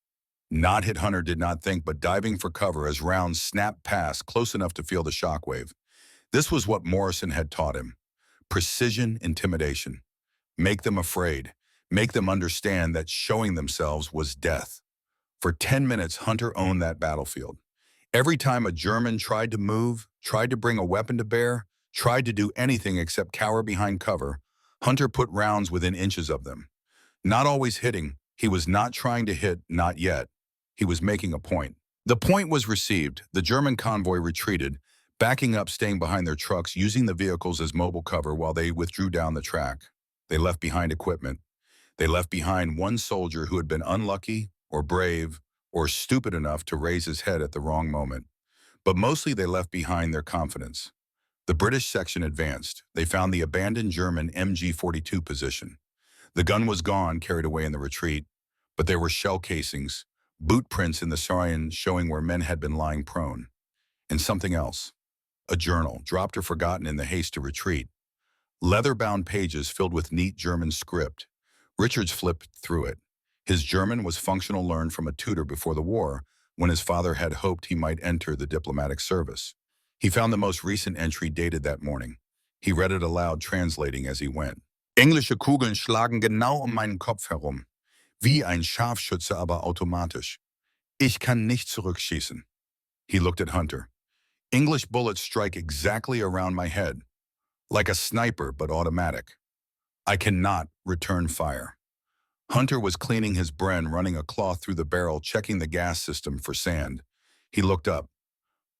[SPEAKER 1] Not hit, Hunter did not think, but diving for cover as rounds snapped past, close enough to feel the shockwave. This was what Morrison had taught him. Precision intimidation. Make them afraid. Make them understand that showing themselves was death. For 10 minutes, Hunter owned that battlefield. Every time a German tried to move, tried to bring a weapon to bear, tried to do anything except cower behind cover, Hunter put rounds within inches of them. Not always hitting. He was not trying to hit, not yet. He was making a point. The point was received. The German convoy retreated, backing up, staying behind their trucks, using the vehicles as mobile cover while they withdrew down the track. They left behind equipment. They left behind one soldier who had been unlucky or brave or stupid enough to raise his head at the wrong moment. But mostly they left behind their confidence. The British section advanced. They found the abandoned German MG-42 position. The gun was gone, carried away in the retreat, but there were shell casings, boot prints in the Saarien showing where men had been lying prone. And something else. A journal, dropped or forgotten in the haste to retreat. Leather-bound pages filled with neat German script. Richards flipped through it. His German was functional, learned from a tutor before the war, when his father had hoped he might enter the diplomatic service. He found the most recent entry dated that morning. He read it aloud, translating as he went. Englische Kugeln schlagen genau meinen Kopf herum. Wie ein Scharfschütze, aber automatisch. Ich kann nicht zurückschießen. He looked at Hunter. English bullets strike exactly around my head. Like a sniper, but automatic. I cannot return fire. Hunter was cleaning his Bren, running a cloth through the barrel, checking the gas system for sand. He looked up.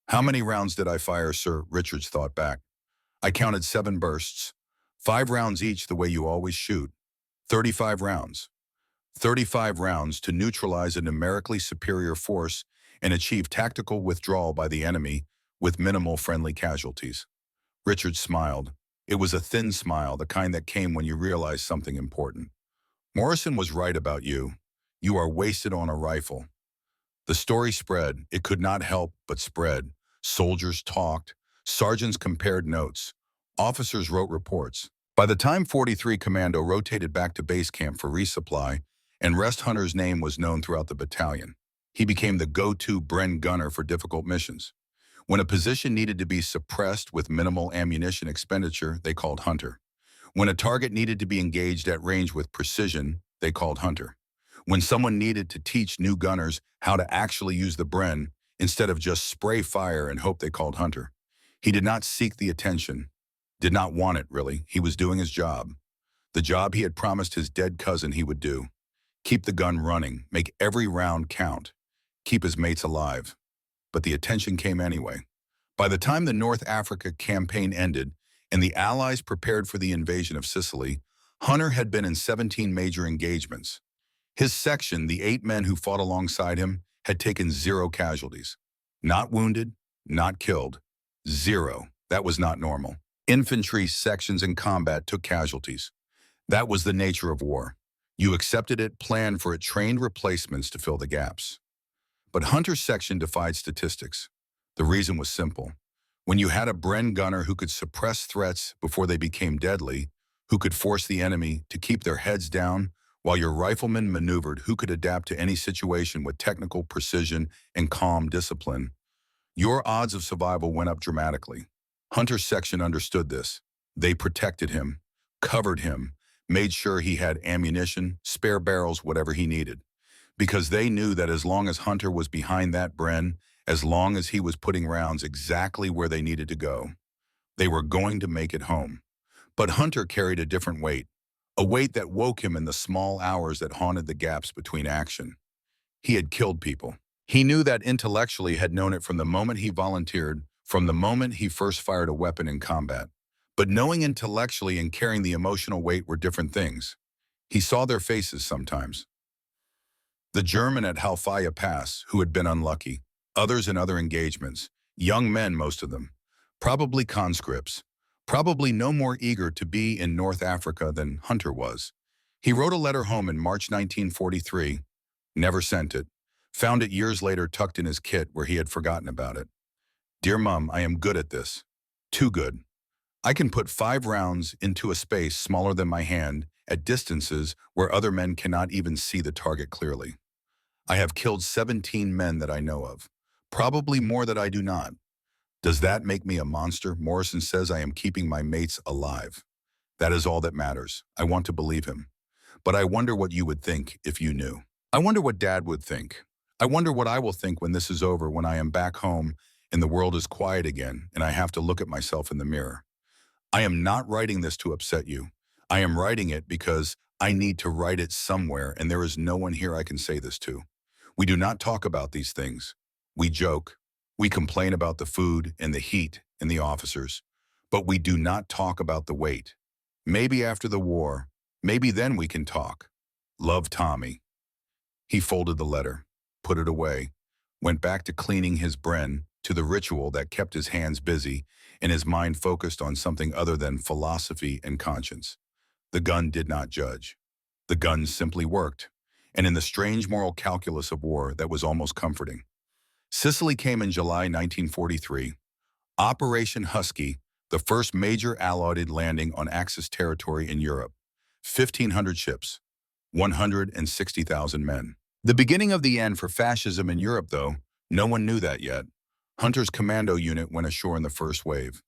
[SPEAKER 1] How many rounds did I fire, sir? Richards thought back. I counted 7 bursts. 5 rounds each, the way you always shoot. 35 rounds. 35 rounds to neutralize a numerically superior force and achieve tactical withdrawal by the enemy with minimal friendly casualties. Richards smiled. It was a thin smile, the kind that came when you realized something important. Morrison was right about you. You are wasted on a rifle. The story spread. It could not help but spread. Soldiers talked. Sergeants compared notes. Officers wrote reports. By the time 43 Commando rotated back to base camp for resupply, and Rest Hunter's name was known throughout the battalion, he became the go-to Bren gunner for difficult missions. When a position needed to be suppressed with minimal ammunition expenditure, they called Hunter. When a target needed to be engaged at range with precision, they called Hunter. When someone needed to teach new gunners how to actually use the Bren instead of just spray fire and hope, they called Hunter. He did not seek the attention, did not want it really. He was doing his job. The job he had promised his dead cousin he would do. Keep the gun running, make every round count, keep his mates alive. But the attention came anyway. By the time the North Africa campaign ended and the Allies prepared for the invasion of Sicily, Hunter had been in 17 major engagements. His section, the 8 men who fought alongside him, had taken 0 casualties. Not wounded, not killed. 0. That was not normal. Infantry sections in combat took casualties. That was the nature of war. You accepted it, planned for it, trained replacements to fill the gaps. But Hunter's section defied statistics. The reason was simple. When you had a Bren gunner who could suppress threats before they became deadly, who could force the enemy to keep their heads down, while your riflemen maneuvered who could adapt to any situation with technical precision and calm discipline, your odds of survival went up dramatically. Hunter's section understood this. They protected him, covered him, made sure he had ammunition, spare barrels, whatever he needed. Because they knew that as long as Hunter was behind that Bren, as long as he was putting rounds exactly where they needed to go, they were going to make it home. But Hunter carried a different weight, a weight that woke him in the small hours that haunted the gaps between action. He had killed people. He knew that intellectually, had known it from the moment he volunteered, from the moment he first fired a weapon in combat. But knowing intellectually and carrying the emotional weight were different things. He saw their faces sometimes. The German at Halfaya Pass, who had been unlucky, others in other engagements, young men, most of them, probably conscripts, probably no more eager to be in North Africa than Hunter was. He wrote a letter home in March 1943, never sent it, found it years later tucked in his kit where he had forgotten about it. Dear Mum, I am good at this. Too good. I can put 5 rounds into a space smaller than my hand at distances where other men cannot even see the target clearly. I have killed 17 men that I know of, probably more that I do not. Does that make me a monster? Morrison says I am keeping my mates alive. That is all that matters. I want to believe him. But I wonder what you would think if you knew. I wonder what Dad would think. I wonder what I will think when this is over, when I am back home and the world is quiet again and I have to look at myself in the mirror. I am not writing this to upset you. I am writing it because I need to write it somewhere, and there is no one here I can say this to. We do not talk about these things. We joke. We complain about the food and the heat and the officers, but we do not talk about the weight. Maybe after the war, maybe then we can talk. Love, Tommy. He folded the letter, put it away, went back to cleaning his Bren, to the ritual that kept his hands busy and his mind focused on something other than philosophy and conscience. The gun did not judge. The gun simply worked, and in the strange moral calculus of war that was almost comforting. Sicily came in July 1943. Operation Husky, the first major Allied landing on Axis territory in Europe. 1,500 ships, 160,000 men. The beginning of the end for fascism in Europe, though, no one knew that yet. Hunter's commando unit went ashore in the first wave.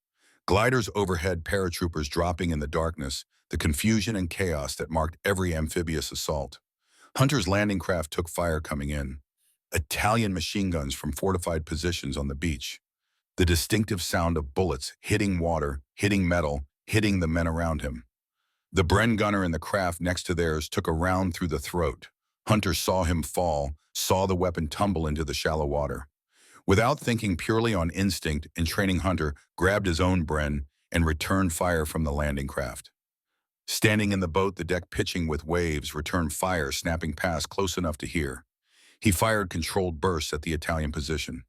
[SPEAKER 1] Gliders overhead, paratroopers dropping in the darkness, the confusion and chaos that marked every amphibious assault. Hunter's landing craft took fire coming in. Italian machine guns from fortified positions on the beach. The distinctive sound of bullets hitting water, hitting metal, hitting the men around him. The Bren gunner in the craft next to theirs took a round through the throat. Hunter saw him fall, saw the weapon tumble into the shallow water. Without thinking, purely on instinct and training, Hunter grabbed his own Bren and returned fire from the landing craft. Standing in the boat, the deck pitching with waves, returned fire, snapping past close enough to hear. He fired controlled bursts at the Italian position.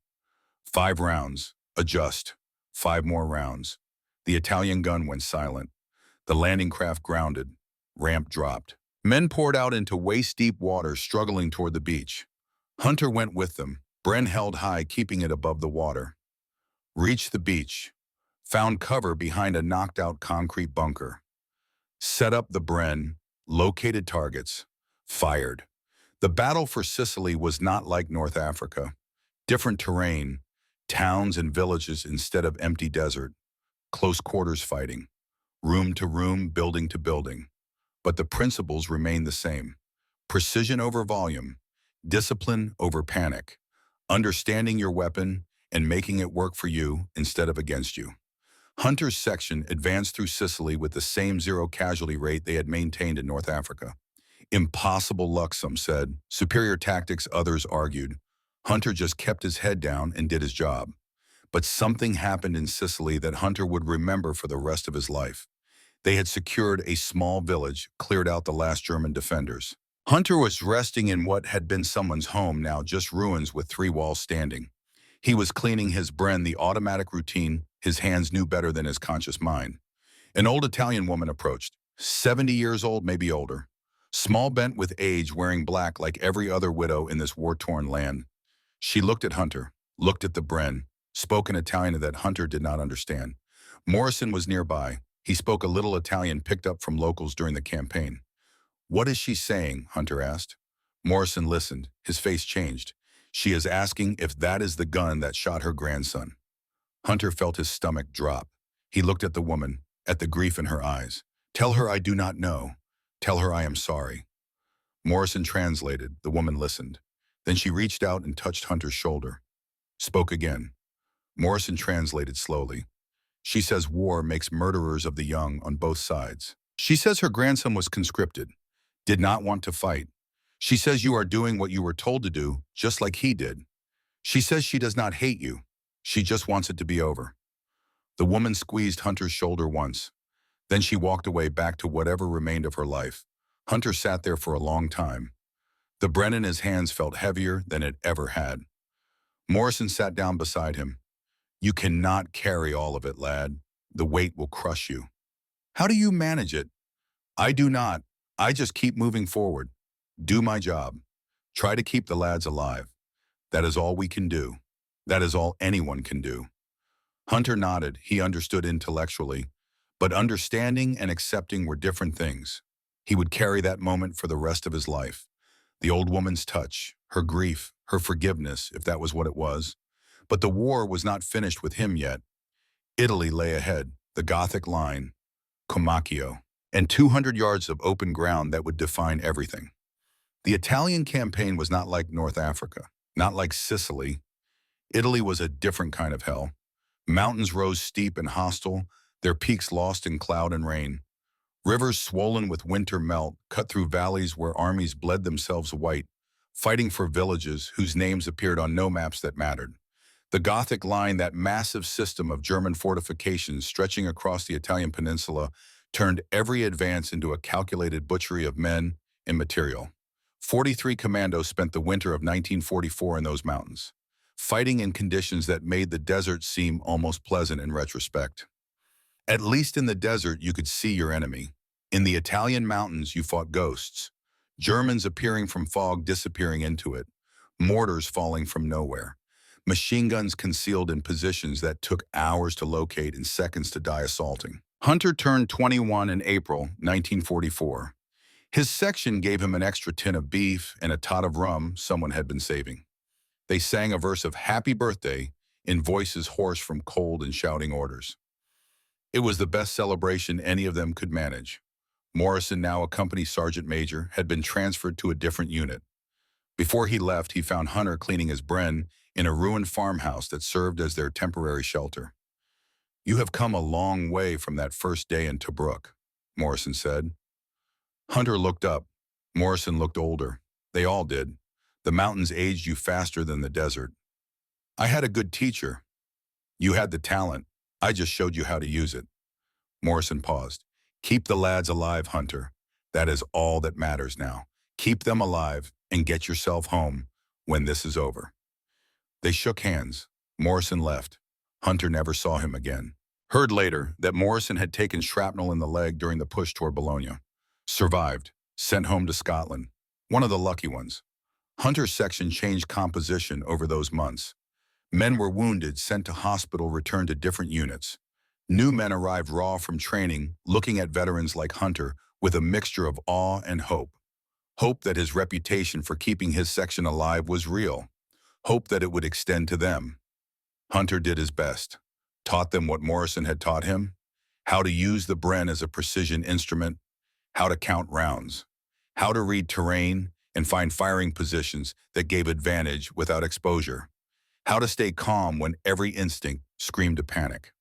[SPEAKER 1] 5 rounds. Adjust. 5 more rounds. The Italian gun went silent. The landing craft grounded. Ramp dropped. Men poured out into waist-deep water, struggling toward the beach. Hunter went with them. Bren held high, keeping it above the water. Reached the beach. Found cover behind a knocked-out concrete bunker. Set up the Bren. Located targets. Fired. The battle for Sicily was not like North Africa. Different terrain. Towns and villages instead of empty desert. Close quarters fighting. Room to room, building to building. But the principles remain the same. Precision over volume. Discipline over panic. Understanding your weapon and making it work for you instead of against you. Hunter's section advanced through Sicily with the same 0 casualty rate they had maintained in North Africa. Impossible luck, some said. Superior tactics, others argued. Hunter just kept his head down and did his job. But something happened in Sicily that Hunter would remember for the rest of his life. They had secured a small village, cleared out the last German defenders. Hunter was resting in what had been someone's home, now just ruins with 3 walls standing. He was cleaning his Bren, the automatic routine his hands knew better than his conscious mind. An old Italian woman approached, 70 years old, maybe older. Small, bent with age, wearing black like every other widow in this war-torn land. She looked at Hunter, looked at the Bren, spoke in Italian that Hunter did not understand. Morrison was nearby. He spoke a little Italian picked up from locals during the campaign. "What is she saying?" Hunter asked. Morrison listened. His face changed. "She is asking if that is the gun that shot her grandson." Hunter felt his stomach drop. He looked at the woman, at the grief in her eyes. "Tell her I do not know. Tell her I am sorry." Morrison translated. The woman listened. Then she reached out and touched Hunter's shoulder. Spoke again. Morrison translated slowly. "She says war makes murderers of the young on both sides. She says her grandson was conscripted, did not want to fight. She says you are doing what you were told to do, just like he did. She says she does not hate you. She just wants it to be over." The woman squeezed Hunter's shoulder once. Then she walked away, back to whatever remained of her life. Hunter sat there for a long time. The Bren in his hands felt heavier than it ever had. Morrison sat down beside him. "You cannot carry all of it, lad. The weight will crush you." "How do you manage it?" "I do not. I just keep moving forward. Do my job. Try to keep the lads alive. That is all we can do. That is all anyone can do." Hunter nodded. He understood intellectually. But understanding and accepting were different things. He would carry that moment for the rest of his life. The old woman's touch, her grief, her forgiveness, if that was what it was. But the war was not finished with him yet. Italy lay ahead, the Gothic line, Comacchio, and 200 yards of open ground that would define everything. The Italian campaign was not like North Africa, not like Sicily. Italy was a different kind of hell. Mountains rose steep and hostile, their peaks lost in cloud and rain. Rivers swollen with winter melt cut through valleys where armies bled themselves white, fighting for villages whose names appeared on no maps that mattered. The Gothic line, that massive system of German fortifications stretching across the Italian peninsula, turned every advance into a calculated butchery of men and material. 43 commandos spent the winter of 1944 in those mountains, fighting in conditions that made the desert seem almost pleasant in retrospect. At least in the desert, you could see your enemy. In the Italian mountains, you fought ghosts. Germans appearing from fog, disappearing into it. Mortars falling from nowhere. machine guns concealed in positions that took hours to locate and seconds to die assaulting. Hunter turned 21 in April 1944. His section gave him an extra tin of beef and a tot of rum someone had been saving. They sang a verse of Happy Birthday in voices hoarse from cold and shouting orders. It was the best celebration any of them could manage. Morrison, now a company sergeant major, had been transferred to a different unit. Before he left, he found Hunter cleaning his Bren in a ruined farmhouse that served as their temporary shelter. "You have come a long way from that first day in Tobruk," Morrison said. Hunter looked up. Morrison looked older. They all did. The mountains aged you faster than the desert. "I had a good teacher. You had the talent. I just showed you how to use it." Morrison paused. "Keep the lads alive, Hunter. That is all that matters now. Keep them alive and get yourself home when this is over." They shook hands. Morrison left. Hunter never saw him again. Heard later that Morrison had taken shrapnel in the leg during the push toward Bologna. Survived. Sent home to Scotland. One of the lucky ones. Hunter's section changed composition over those months. Men were wounded, sent to hospital, returned to different units. New men arrived raw from training, looking at veterans like Hunter with a mixture of awe and hope. Hope that his reputation for keeping his section alive was real. Hope that it would extend to them. Hunter did his best. Taught them what Morrison had taught him. How to use the Bren as a precision instrument. How to count rounds. How to read terrain and find firing positions that gave advantage without exposure. How to stay calm when every instinct screamed to panic.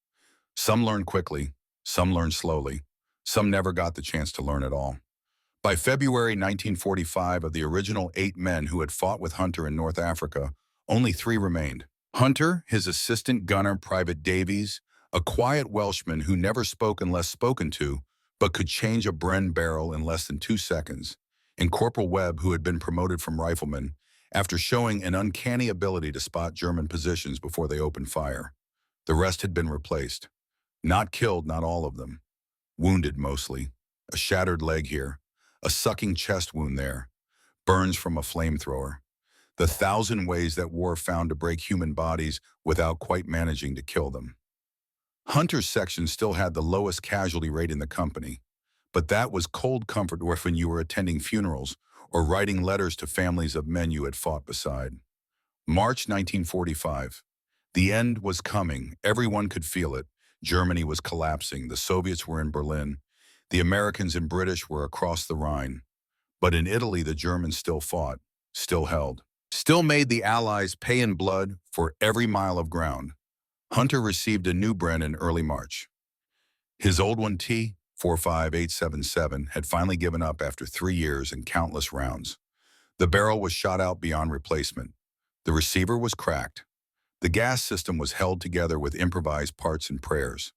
[SPEAKER 1] Some learned quickly, some learned slowly, some never got the chance to learn at all. By February 1945, of the original 8 men who had fought with Hunter in North Africa, only 3 remained. Hunter, his assistant gunner, Private Davies, a quiet Welshman who never spoke unless spoken to, but could change a Bren barrel in less than 2 seconds, and Corporal Webb, who had been promoted from rifleman after showing an uncanny ability to spot German positions before they opened fire. The rest had been replaced. Not killed, not all of them. Wounded mostly. A shattered leg here. A sucking chest wound there. Burns from a flamethrower. The 1,000 ways that war found to break human bodies without quite managing to kill them. Hunter's section still had the lowest casualty rate in the company, but that was cold comfort when you were attending funerals or writing letters to families of men you had fought beside. March 1945. The end was coming. Everyone could feel it. Germany was collapsing. The Soviets were in Berlin. The Americans and British were across the Rhine. But in Italy, the Germans still fought, still held, still made the Allies pay in blood for every mile of ground. Hunter received a new Bren in early March. His old one, T-45877, had finally given up after 3 years and countless rounds. The barrel was shot out beyond replacement. The receiver was cracked. The gas system was held together with improvised parts and prayers.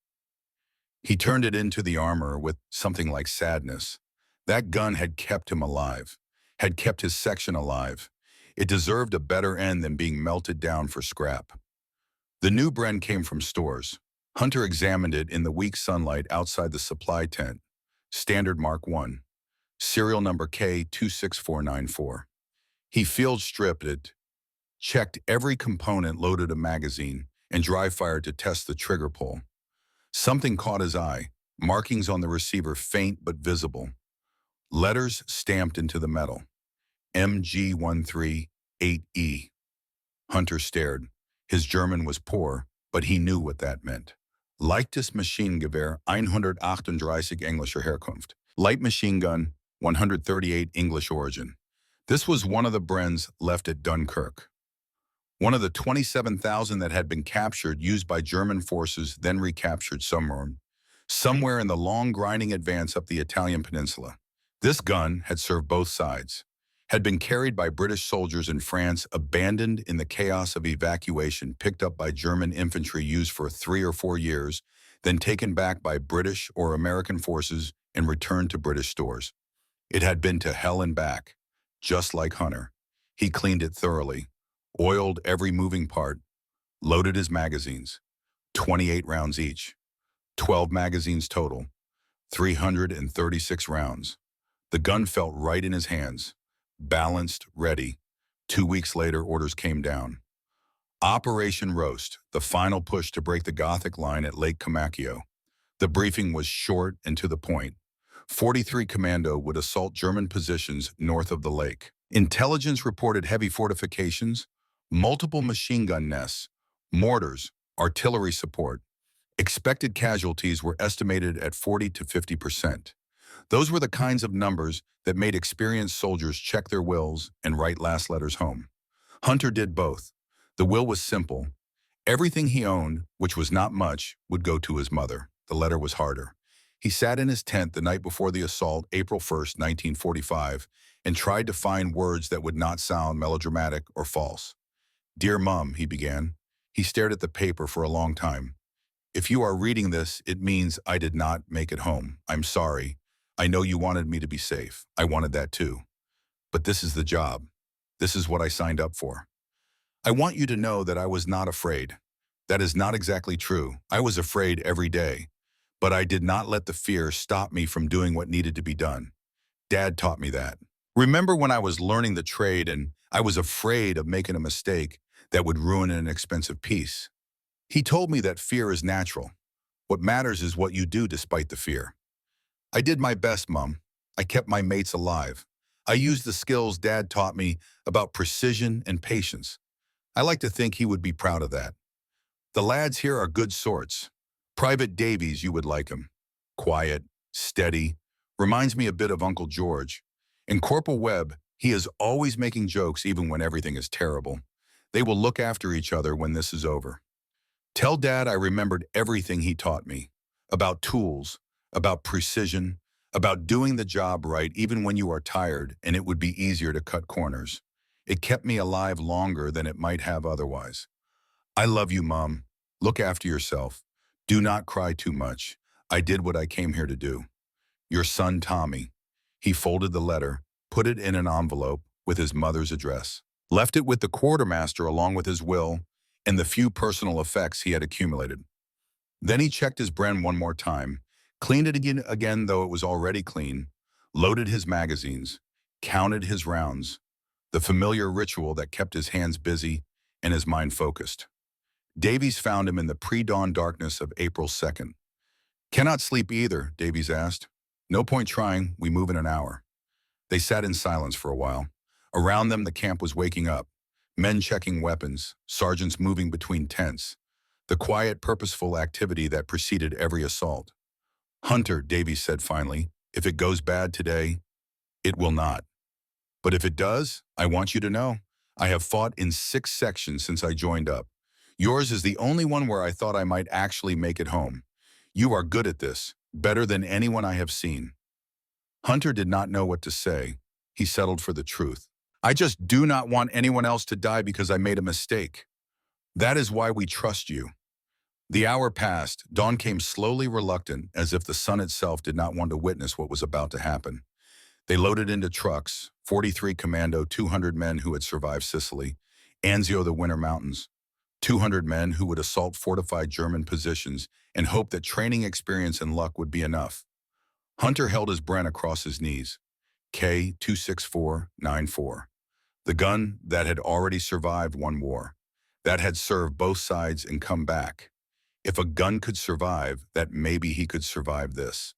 [SPEAKER 1] He turned it into the armor with something like sadness. That gun had kept him alive, had kept his section alive. It deserved a better end than being melted down for scrap. The new Bren came from stores. Hunter examined it in the weak sunlight outside the supply tent. Standard Mark I. Serial number K26494. He field stripped it, checked every component, loaded a magazine, and dry fired to test the trigger pull. Something caught his eye. Markings on the receiver, faint but visible. Letters stamped into the metal. MG138E. Hunter stared. His German was poor, but he knew what that meant. Leichtes Maschinengewehr 138 Englischer Herkunft. Light machine gun, 138 English origin. This was one of the Brens left at Dunkirk. One of the 27,000 that had been captured, used by German forces, then recaptured somewhere in the long grinding advance up the Italian peninsula. This gun had served both sides, had been carried by British soldiers in France, abandoned in the chaos of evacuation, picked up by German infantry, used for 3 or 4 years, then taken back by British or American forces and returned to British stores. It had been to hell and back, just like Hunter. He cleaned it thoroughly, oiled every moving part, loaded his magazines, 28 rounds each, 12 magazines total, 336 rounds. The gun felt right in his hands. Balanced, ready. 2 weeks later, orders came down. Operation Roast, the final push to break the Gothic line at Lake Comacchio. The briefing was short and to the point. 43 Commando would assault German positions north of the lake. Intelligence reported heavy fortifications, multiple machine gun nests, mortars, artillery support. Expected casualties were estimated at 40 to 50%. Those were the kinds of numbers that made experienced soldiers check their wills and write last letters home. Hunter did both. The will was simple. Everything he owned, which was not much, would go to his mother. The letter was harder. He sat in his tent the night before the assault, April 1st, 1945, and tried to find words that would not sound melodramatic or false. "Dear Mom," he began. He stared at the paper for a long time. "If you are reading this, it means I did not make it home. I'm sorry. I know you wanted me to be safe. I wanted that too. But this is the job. This is what I signed up for. I want you to know that I was not afraid. That is not exactly true. I was afraid every day. But I did not let the fear stop me from doing what needed to be done. Dad taught me that. Remember when I was learning the trade and I was afraid of making a mistake that would ruin an expensive piece? He told me that fear is natural. What matters is what you do despite the fear. I did my best, Mom. I kept my mates alive. I used the skills Dad taught me about precision and patience. I like to think he would be proud of that. The lads here are good sorts. Private Davies, you would like him. Quiet, steady, reminds me a bit of Uncle George. And Corporal Webb, he is always making jokes even when everything is terrible. They will look after each other when this is over. Tell Dad I remembered everything he taught me. About tools, about precision, about doing the job right even when you are tired and it would be easier to cut corners. It kept me alive longer than it might have otherwise. I love you, Mom. Look after yourself. Do not cry too much. I did what I came here to do. Your son, Tommy." He folded the letter, put it in an envelope with his mother's address, left it with the quartermaster along with his will and the few personal effects he had accumulated. Then he checked his Bren one more time, cleaned it again though it was already clean, loaded his magazines, counted his rounds, the familiar ritual that kept his hands busy and his mind focused. Davies found him in the pre-dawn darkness of April 2nd. "Cannot sleep either," Davies asked. "No point trying, we move in an hour." They sat in silence for a while. Around them the camp was waking up, men checking weapons, sergeants moving between tents, the quiet, purposeful activity that preceded every assault. "Hunter," Davies said finally, "if it goes bad today, it will not. But if it does, I want you to know, I have fought in 6 sections since I joined up. Yours is the only one where I thought I might actually make it home. You are good at this, better than anyone I have seen." Hunter did not know what to say. He settled for the truth. "I just do not want anyone else to die because I made a mistake. That is why we trust you." The hour passed. Dawn came slowly, reluctant, as if the sun itself did not want to witness what was about to happen. They loaded into trucks, 43 Commando, 200 men who had survived Sicily, Anzio the Winter Mountains, 200 men who would assault fortified German positions and hope that training experience and luck would be enough. Hunter held his Bren across his knees, K26494, the gun that had already survived one war, that had served both sides and come back. If a gun could survive, that maybe he could survive this.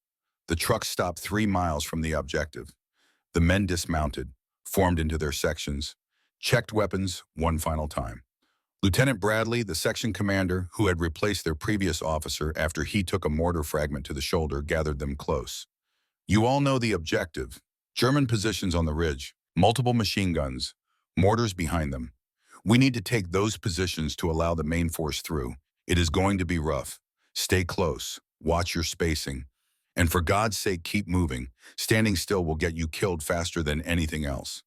[SPEAKER 1] The truck stopped 3 miles from the objective. The men dismounted, formed into their sections, checked weapons one final time. Lieutenant Bradley, the section commander, who had replaced their previous officer after he took a mortar fragment to the shoulder, gathered them close. "You all know the objective. German positions on the ridge, multiple machine guns, mortars behind them. We need to take those positions to allow the main force through. It is going to be rough. Stay close. Watch your spacing. And for God's sake, keep moving. Standing still will get you killed faster than anything else."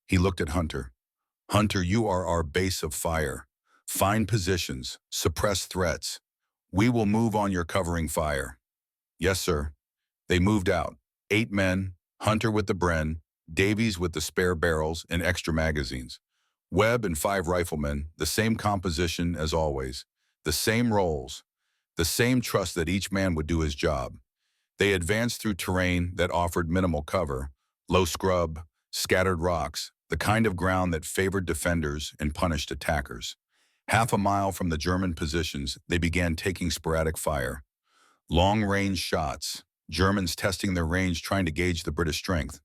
[SPEAKER 1] He looked at Hunter. "Hunter, you are our base of fire. Find positions. Suppress threats. We will move on your covering fire." "Yes, sir." They moved out. 8 men, Hunter with the Bren, Davies with the spare barrels and extra magazines, Webb and 5 riflemen, the same composition as always, the same roles, the same trust that each man would do his job. They advanced through terrain that offered minimal cover, low scrub, scattered rocks, the kind of ground that favored defenders and punished attackers. Half a mile from the German positions, they began taking sporadic fire. Long-range shots, Germans testing their range trying to gauge the British strength.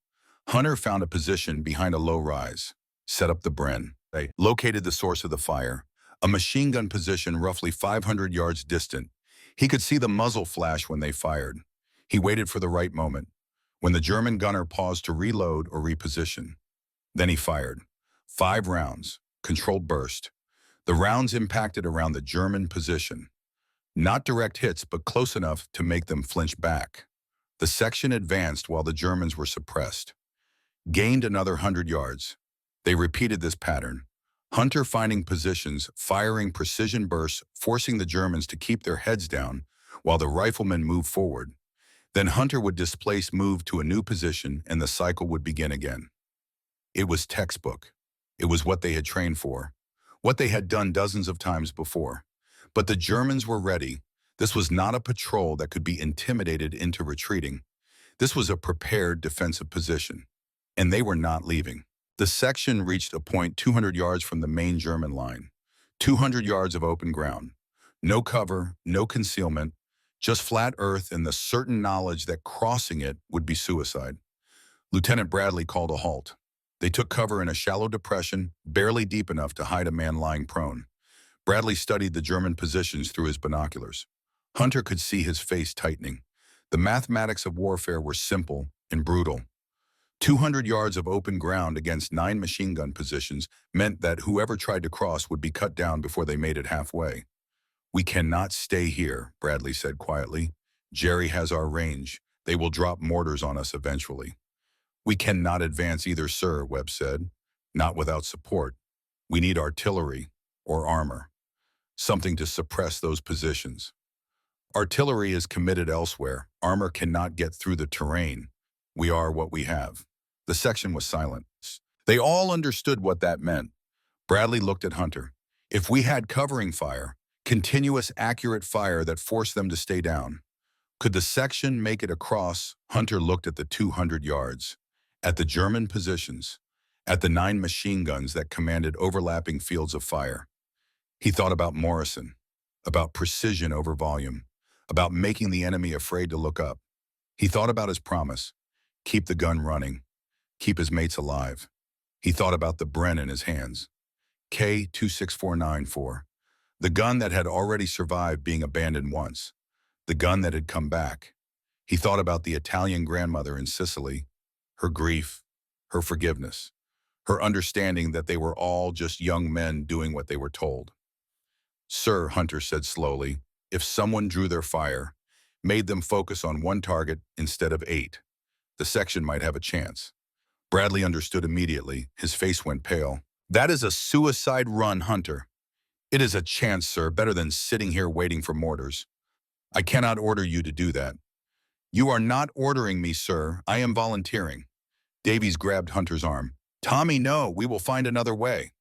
[SPEAKER 1] Hunter found a position behind a low rise, set up the Bren. They located the source of the fire, a machine gun position roughly 500 yards distant. He could see the muzzle flash when they fired. He waited for the right moment, when the German gunner paused to reload or reposition. Then he fired. 5 rounds, controlled burst. The rounds impacted around the German position. Not direct hits, but close enough to make them flinch back. The section advanced while the Germans were suppressed. Gained another 100 yards. They repeated this pattern. Hunter finding positions, firing precision bursts, forcing the Germans to keep their heads down while the riflemen moved forward. Then Hunter would displace, move to a new position, and the cycle would begin again. It was textbook. It was what they had trained for, what they had done dozens of times before. But the Germans were ready. This was not a patrol that could be intimidated into retreating. This was a prepared defensive position, and they were not leaving. The section reached a point 200 yards from the main German line. 200 yards of open ground. No cover, no concealment, just flat earth and the certain knowledge that crossing it would be suicide. Lieutenant Bradley called a halt. They took cover in a shallow depression, barely deep enough to hide a man lying prone. Bradley studied the German positions through his binoculars. Hunter could see his face tightening. The mathematics of warfare were simple and brutal. 200 yards of open ground against 9 machine gun positions meant that whoever tried to cross would be cut down before they made it halfway. "We cannot stay here," Bradley said quietly. "Jerry has our range. They will drop mortars on us eventually." "We cannot advance either, sir," Webb said. "Not without support. We need artillery or armor, something to suppress those positions. Artillery is committed elsewhere. Armor cannot get through the terrain. We are what we have." The section was silent. They all understood what that meant. Bradley looked at Hunter. "If we had covering fire, continuous accurate fire that forced them to stay down, could the section make it across?" Hunter looked at the 200 yards, at the German positions, at the 9 machine guns that commanded overlapping fields of fire. He thought about Morrison, about precision over volume, about making the enemy afraid to look up. He thought about his promise, keep the gun running, keep his mates alive. He thought about the Bren in his hands, K26494, the gun that had already survived being abandoned once, the gun that had come back. He thought about the Italian grandmother in Sicily, her grief, her forgiveness, her understanding that they were all just young men doing what they were told. "Sir," Hunter said slowly, "if someone drew their fire, made them focus on one target instead of 8, the section might have a chance." Bradley understood immediately. His face went pale. "That is a suicide run, Hunter." "It is a chance, sir, better than sitting here waiting for mortars." "I cannot order you to do that." "You are not ordering me, sir. I am volunteering." Davies grabbed Hunter's arm. "Tommy, no, we will find another way."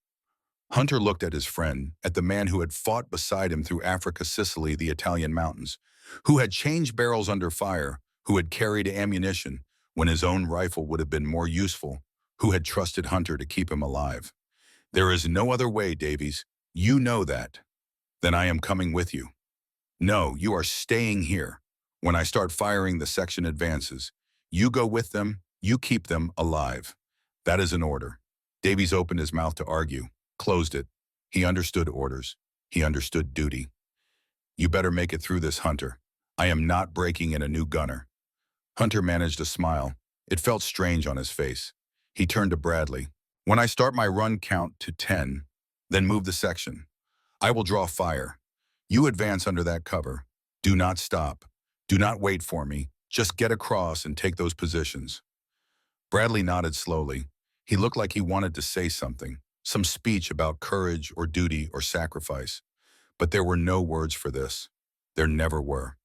[SPEAKER 1] Hunter looked at his friend, at the man who had fought beside him through Africa, Sicily, the Italian mountains, who had changed barrels under fire, who had carried ammunition when his own rifle would have been more useful, who had trusted Hunter to keep him alive. "There is no other way, Davies. You know that." "Then I am coming with you." "No, you are staying here. When I start firing, the section advances. You go with them, you keep them alive. That is an order." Davies opened his mouth to argue, closed it. He understood orders. He understood duty. "You better make it through this, Hunter. I am not breaking in a new gunner." Hunter managed a smile. It felt strange on his face. He turned to Bradley. "When I start my run, count to 10, then move the section. I will draw fire. You advance under that cover. Do not stop. Do not wait for me. Just get across and take those positions." Bradley nodded slowly. He looked like he wanted to say something, some speech about courage or duty or sacrifice. But there were no words for this. There never were.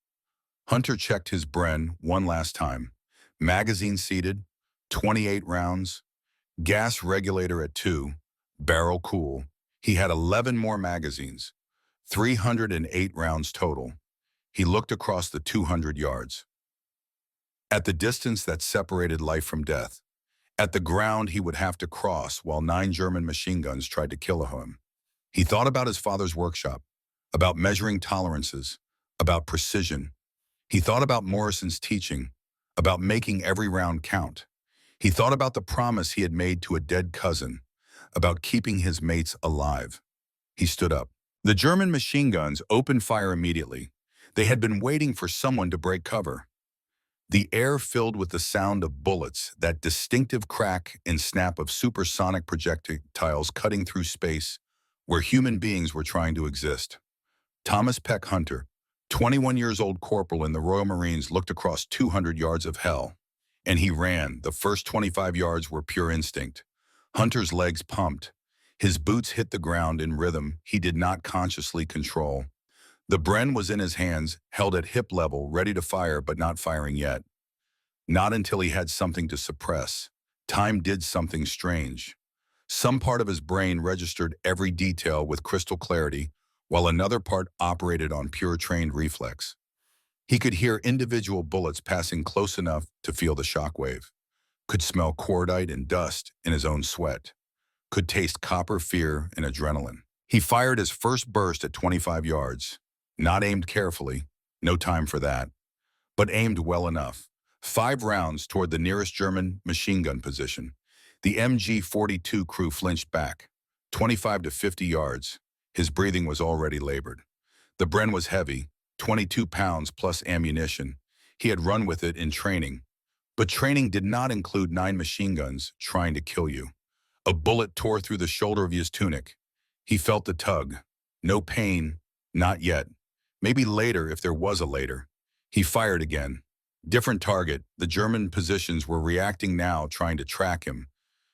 [SPEAKER 1] Hunter checked his Bren one last time. Magazine seated, 28 rounds, gas regulator at 2, barrel cool. He had 11 more magazines, 308 rounds total. He looked across the 200 yards. At the distance that separated life from death, at the ground he would have to cross while 9 German machine guns tried to kill him. He thought about his father's workshop, about measuring tolerances, about precision. He thought about Morrison's teaching, about making every round count. He thought about the promise he had made to a dead cousin, about keeping his mates alive. He stood up. The German machine guns opened fire immediately. They had been waiting for someone to break cover. The air filled with the sound of bullets, that distinctive crack and snap of supersonic projectiles cutting through space where human beings were trying to exist. Thomas Peck Hunter, 21 years old corporal in the Royal Marines, looked across 200 yards of hell. And he ran. The first 25 yards were pure instinct. Hunter's legs pumped. His boots hit the ground in rhythm he did not consciously control. The Bren was in his hands, held at hip level, ready to fire but not firing yet. Not until he had something to suppress. Time did something strange. Some part of his brain registered every detail with crystal clarity, while another part operated on pure trained reflex. He could hear individual bullets passing close enough to feel the shockwave, could smell cordite and dust in his own sweat, could taste copper, fear, and adrenaline. He fired his first burst at 25 yards, not aimed carefully, no time for that, but aimed well enough. 5 rounds toward the nearest German machine gun position. The MG-42 crew flinched back, 25 to 50 yards. His breathing was already labored. The Bren was heavy, 22 pounds plus ammunition. He had run with it in training. But training did not include 9 machine guns trying to kill you. A bullet tore through the shoulder of his tunic. He felt the tug. No pain, not yet. Maybe later if there was a later. He fired again. Different target. The German positions were reacting now, trying to track him,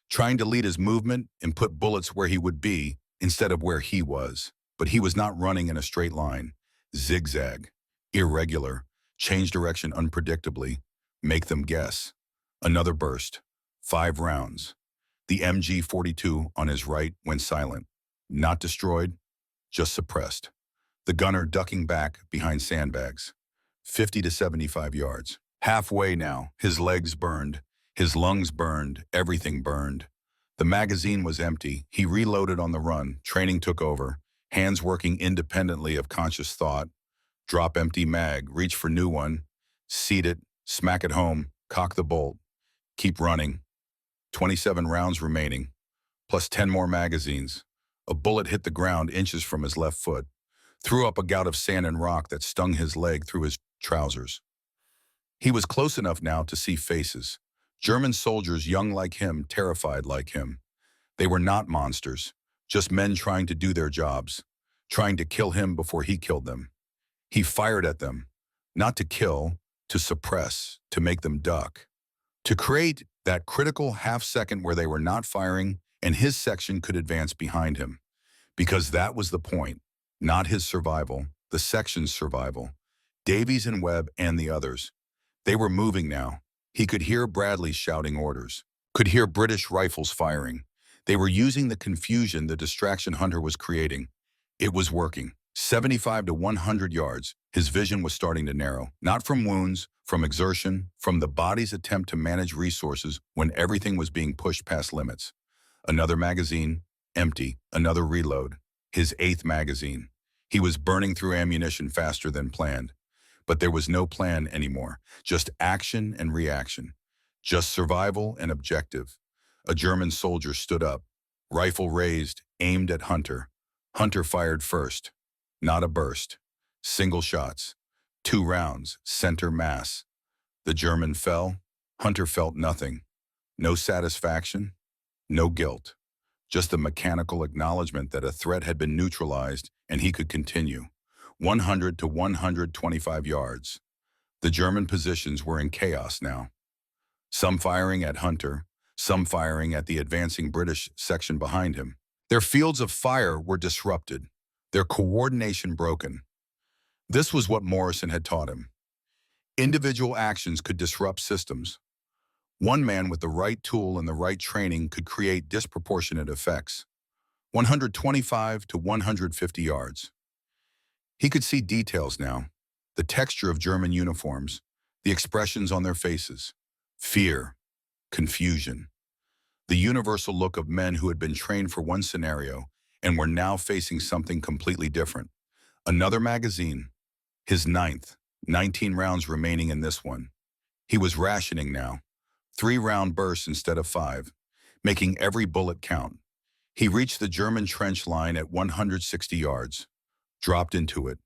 [SPEAKER 1] trying to lead his movement and put bullets where he would be instead of where he was. But he was not running in a straight line. Zigzag, irregular, change direction unpredictably, make them guess. Another burst, 5 rounds. The MG-42 on his right went silent, not destroyed, just suppressed. The gunner ducking back behind sandbags, 50 to 75 yards. Halfway now, his legs burned, his lungs burned, everything burned. The magazine was empty. He reloaded on the run. Training took over, hands working independently of conscious thought. Drop empty mag, reach for new one, seat it, smack it home, cock the bolt. Keep running. 27 rounds remaining, plus 10 more magazines. A bullet hit the ground inches from his left foot, threw up a gout of sand and rock that stung his leg through his trousers. He was close enough now to see faces. German soldiers young like him, terrified like him. They were not monsters, just men trying to do their jobs, trying to kill him before he killed them. He fired at them, not to kill, to suppress, to make them duck, to create that critical half-second where they were not firing and his section could advance behind him. Because that was the point, not his survival, the section's survival. Davies and Webb and the others. They were moving now. He could hear Bradley shouting orders, could hear British rifles firing. They were using the confusion the distraction Hunter was creating. It was working. 75 to 100 yards, his vision was starting to narrow, not from wounds, from exertion, from the body's attempt to manage resources when everything was being pushed past limits. Another magazine, empty, another reload, his 8th magazine. He was burning through ammunition faster than planned. But there was no plan anymore, just action and reaction, just survival and objective. A German soldier stood up, rifle raised, aimed at Hunter. Hunter fired first. Not a burst. Single shots. 2 rounds, center mass. The German fell. Hunter felt nothing. No satisfaction, no guilt. Just the mechanical acknowledgement that a threat had been neutralized and he could continue. 100 to 125 yards. The German positions were in chaos now. Some firing at Hunter, some firing at the advancing British section behind him. Their fields of fire were disrupted, their coordination broken. This was what Morrison had taught him. Individual actions could disrupt systems. One man with the right tool and the right training could create disproportionate effects. 125 to 150 yards. He could see details now, the texture of German uniforms, the expressions on their faces, fear, confusion, the universal look of men who had been trained for one scenario and were now facing something completely different. Another magazine, his ninth, 19 rounds remaining in this one. He was rationing now, 3-round bursts instead of 5, making every bullet count. He reached the German trench line at 160 yards, dropped into it.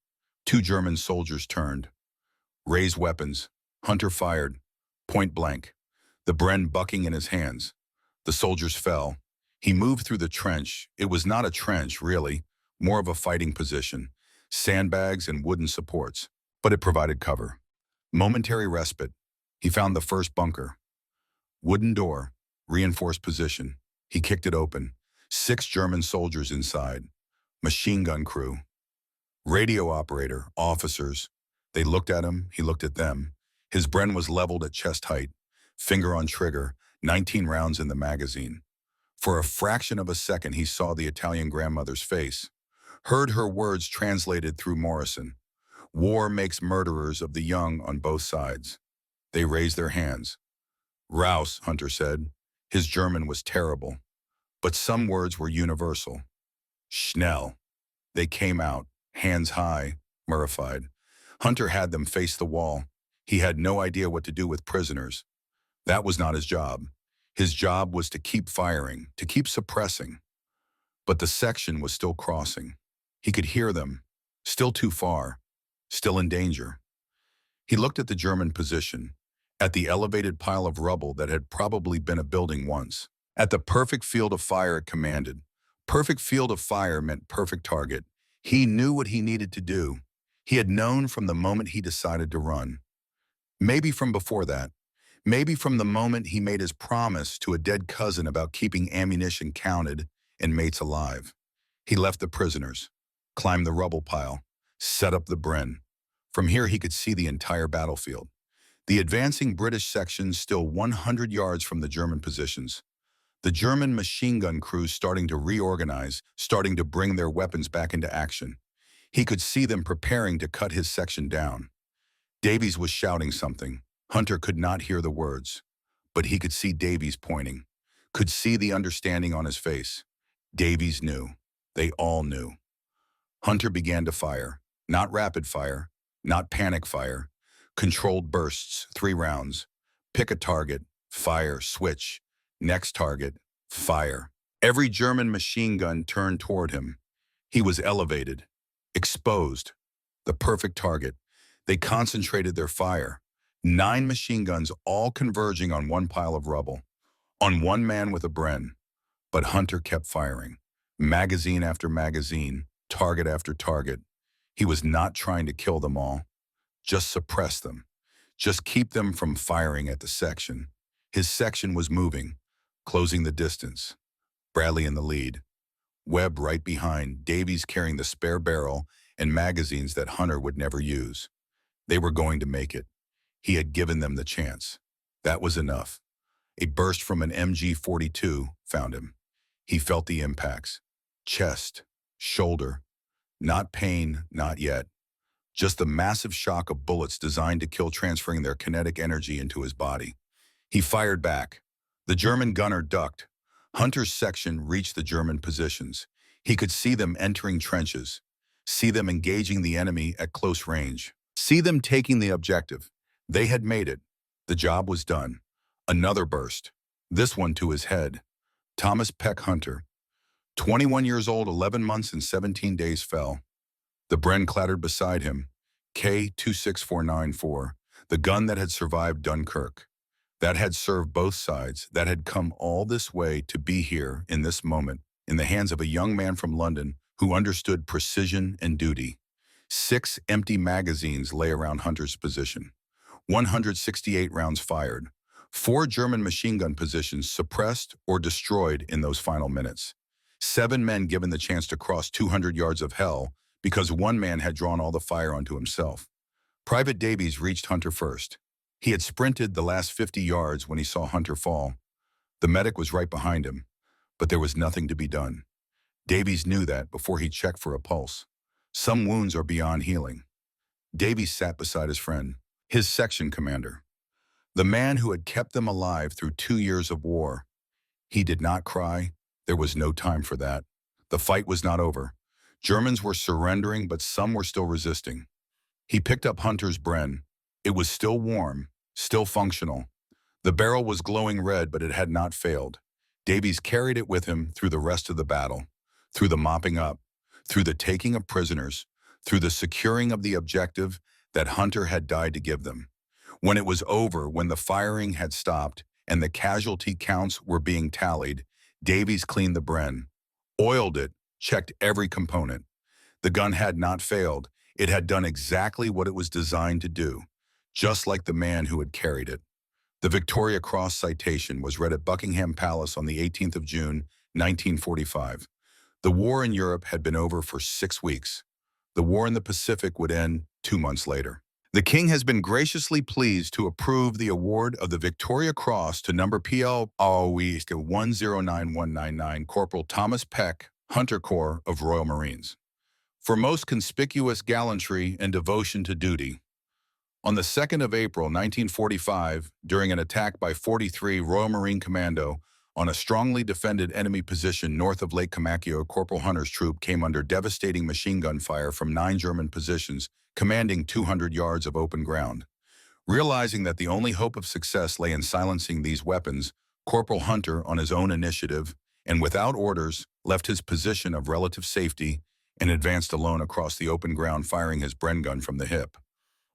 [SPEAKER 1] 2 German soldiers turned, raised weapons. Hunter fired, point blank, the Bren bucking in his hands. The soldiers fell. He moved through the trench. It was not a trench, really, more of a fighting position, sandbags and wooden supports, but it provided cover. Momentary respite. He found the first bunker. Wooden door, reinforced position. He kicked it open. 6 German soldiers inside. Machine gun crew. Radio operator, officers. They looked at him, he looked at them. His Bren was leveled at chest height. Finger on trigger, 19 rounds in the magazine. For a fraction of a second he saw the Italian grandmother's face. Heard her words translated through Morrison. War makes murderers of the young on both sides. They raised their hands. Raus, Hunter said. His German was terrible. But some words were universal. Schnell. They came out, hands high, murified. Hunter had them face the wall. He had no idea what to do with prisoners. That was not his job. His job was to keep firing, to keep suppressing. But the section was still crossing. He could hear them, still too far, still in danger. He looked at the German position, at the elevated pile of rubble that had probably been a building once, at the perfect field of fire it commanded. Perfect field of fire meant perfect target. He knew what he needed to do. He had known from the moment he decided to run. Maybe from before that. Maybe from the moment he made his promise to a dead cousin about keeping ammunition counted and mates alive. He left the prisoners, climbed the rubble pile, set up the Bren. From here he could see the entire battlefield. The advancing British sections still 100 yards from the German positions. The German machine gun crews starting to reorganize, starting to bring their weapons back into action. He could see them preparing to cut his section down. Davies was shouting something. Hunter could not hear the words, but he could see Davies pointing, could see the understanding on his face. Davies knew. They all knew. Hunter began to fire, not rapid fire, not panic fire, controlled bursts, 3 rounds. Pick a target, fire, switch. Next target, fire. Every German machine gun turned toward him. He was elevated, exposed, the perfect target. They concentrated their fire. 9 machine guns all converging on one pile of rubble, on one man with a Bren. But Hunter kept firing, magazine after magazine, target after target. He was not trying to kill them all, just suppress them, just keep them from firing at the section. His section was moving, closing the distance. Bradley in the lead. Webb right behind, Davies carrying the spare barrel and magazines that Hunter would never use. They were going to make it. He had given them the chance. That was enough. A burst from an MG-42 found him. He felt the impacts. Chest, shoulder. Not pain, not yet. Just the massive shock of bullets designed to kill, transferring their kinetic energy into his body. He fired back. The German gunner ducked. Hunter's section reached the German positions. He could see them entering trenches, see them engaging the enemy at close range, see them taking the objective. They had made it. The job was done. Another burst, this one to his head. Thomas Peck Hunter, 21 years old, 11 months and 17 days fell. The Bren clattered beside him, K26494, the gun that had survived Dunkirk, that had served both sides, that had come all this way to be here in this moment, in the hands of a young man from London who understood precision and duty. 6 empty magazines lay around Hunter's position. 168 rounds fired. 4 German machine gun positions suppressed or destroyed in those final minutes. 7 men given the chance to cross 200 yards of hell because one man had drawn all the fire onto himself. Private Davies reached Hunter first. He had sprinted the last 50 yards when he saw Hunter fall. The medic was right behind him, but there was nothing to be done. Davies knew that before he checked for a pulse. Some wounds are beyond healing. Davies sat beside his friend, his section commander, the man who had kept them alive through 2 years of war. He did not cry. There was no time for that. The fight was not over. Germans were surrendering, but some were still resisting. He picked up Hunter's Bren. It was still warm, still functional. The barrel was glowing red, but it had not failed. Davies carried it with him through the rest of the battle, through the mopping up, through the taking of prisoners, through the securing of the objective that Hunter had died to give them. When it was over, when the firing had stopped and the casualty counts were being tallied, Davies cleaned the Bren, oiled it, checked every component. The gun had not failed. It had done exactly what it was designed to do, just like the man who had carried it. The Victoria Cross citation was read at Buckingham Palace on the 18th of June, 1945. The war in Europe had been over for 6 weeks. The war in the Pacific would end 2 months later. The King has been graciously pleased to approve the award of the Victoria Cross to number PL 109199 Corporal Thomas Peck, Hunter Corps of Royal Marines, for most conspicuous gallantry and devotion to duty. On the 2nd of April, 1945, during an attack by 43 Royal Marine Commando on a strongly defended enemy position north of Lake Kamakyo, Corporal Hunter's troop came under devastating machine gun fire from 9 German positions, commanding 200 yards of open ground. Realizing that the only hope of success lay in silencing these weapons, Corporal Hunter, on his own initiative and without orders, left his position of relative safety and advanced alone across the open ground, firing his Bren gun from the hip.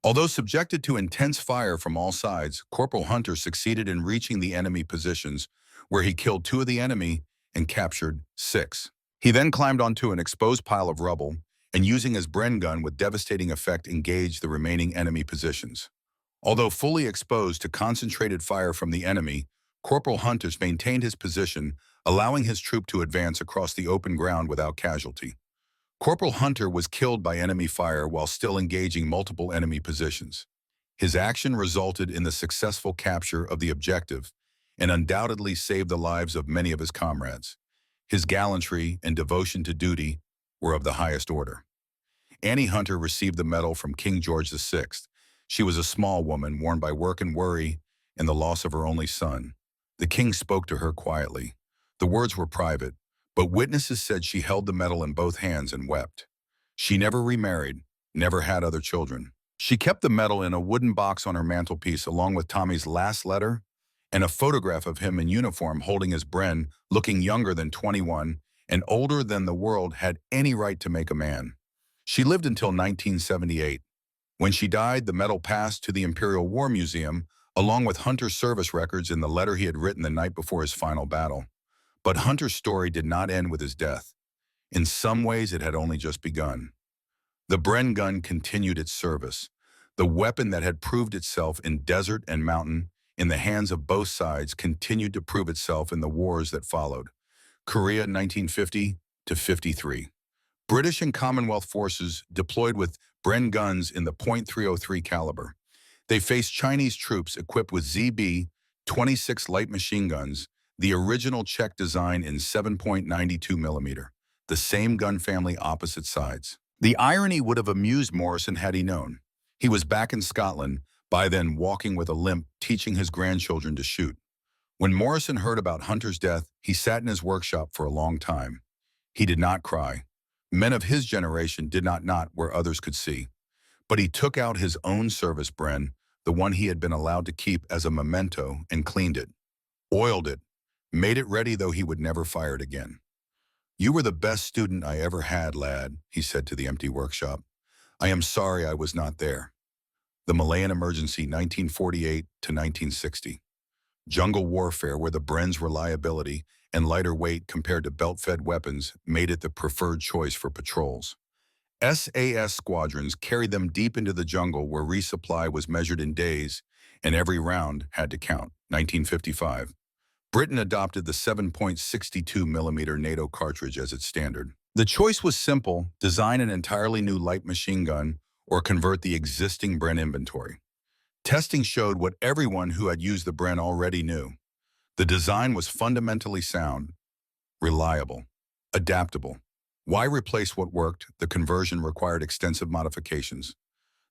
[SPEAKER 1] Although subjected to intense fire from all sides, Corporal Hunter succeeded in reaching the enemy positions, where he killed 2 of the enemy and captured 6. He then climbed onto an exposed pile of rubble and, using his Bren gun with devastating effect, engaged the remaining enemy positions. Although fully exposed to concentrated fire from the enemy, Corporal Hunter maintained his position, allowing his troop to advance across the open ground without casualty. Corporal Hunter was killed by enemy fire while still engaging multiple enemy positions. His action resulted in the successful capture of the objective and undoubtedly saved the lives of many of his comrades. His gallantry and devotion to duty were of the highest order. Annie Hunter received the medal from King George VI. She was a small woman, worn by work and worry and the loss of her only son. The king spoke to her quietly. The words were private, but witnesses said she held the medal in both hands and wept. She never remarried, never had other children. She kept the medal in a wooden box on her mantelpiece, along with Tommy's last letter and a photograph of him in uniform holding his Bren, looking younger than 21 and older than the world had any right to make a man. She lived until 1978. When she died, the medal passed to the Imperial War Museum, along with Hunter's service records and the letter he had written the night before his final battle. But Hunter's story did not end with his death. In some ways, it had only just begun. The Bren gun continued its service. The weapon that had proved itself in desert and mountain, in the hands of both sides, continued to prove itself in the wars that followed. Korea 1950 to 53. British and Commonwealth forces deployed with Bren guns in the .303 caliber. They faced Chinese troops equipped with ZB-26 light machine guns, the original Czech design in 7.92 millimeter, the same gun family, opposite sides. The irony would have amused Morrison had he known. He was back in Scotland, by then walking with a limp, teaching his grandchildren to shoot. When Morrison heard about Hunter's death, he sat in his workshop for a long time. He did not cry. Men of his generation did not where others could see. But he took out his own service Bren, the one he had been allowed to keep as a memento, and cleaned it, oiled it, made it ready though he would never fire it again. "You were the best student I ever had, lad," he said to the empty workshop. "I am sorry I was not there." The Malayan Emergency, 1948 to 1960. Jungle warfare, where the Bren's reliability and lighter weight compared to belt-fed weapons made it the preferred choice for patrols. SAS squadrons carried them deep into the jungle, where resupply was measured in days and every round had to count. 1955. Britain adopted the 7.62 millimeter NATO cartridge as its standard. The choice was simple: design an entirely new light machine gun or convert the existing Bren inventory. Testing showed what everyone who had used the Bren already knew. The design was fundamentally sound, reliable, adaptable. Why replace what worked? The conversion required extensive modifications.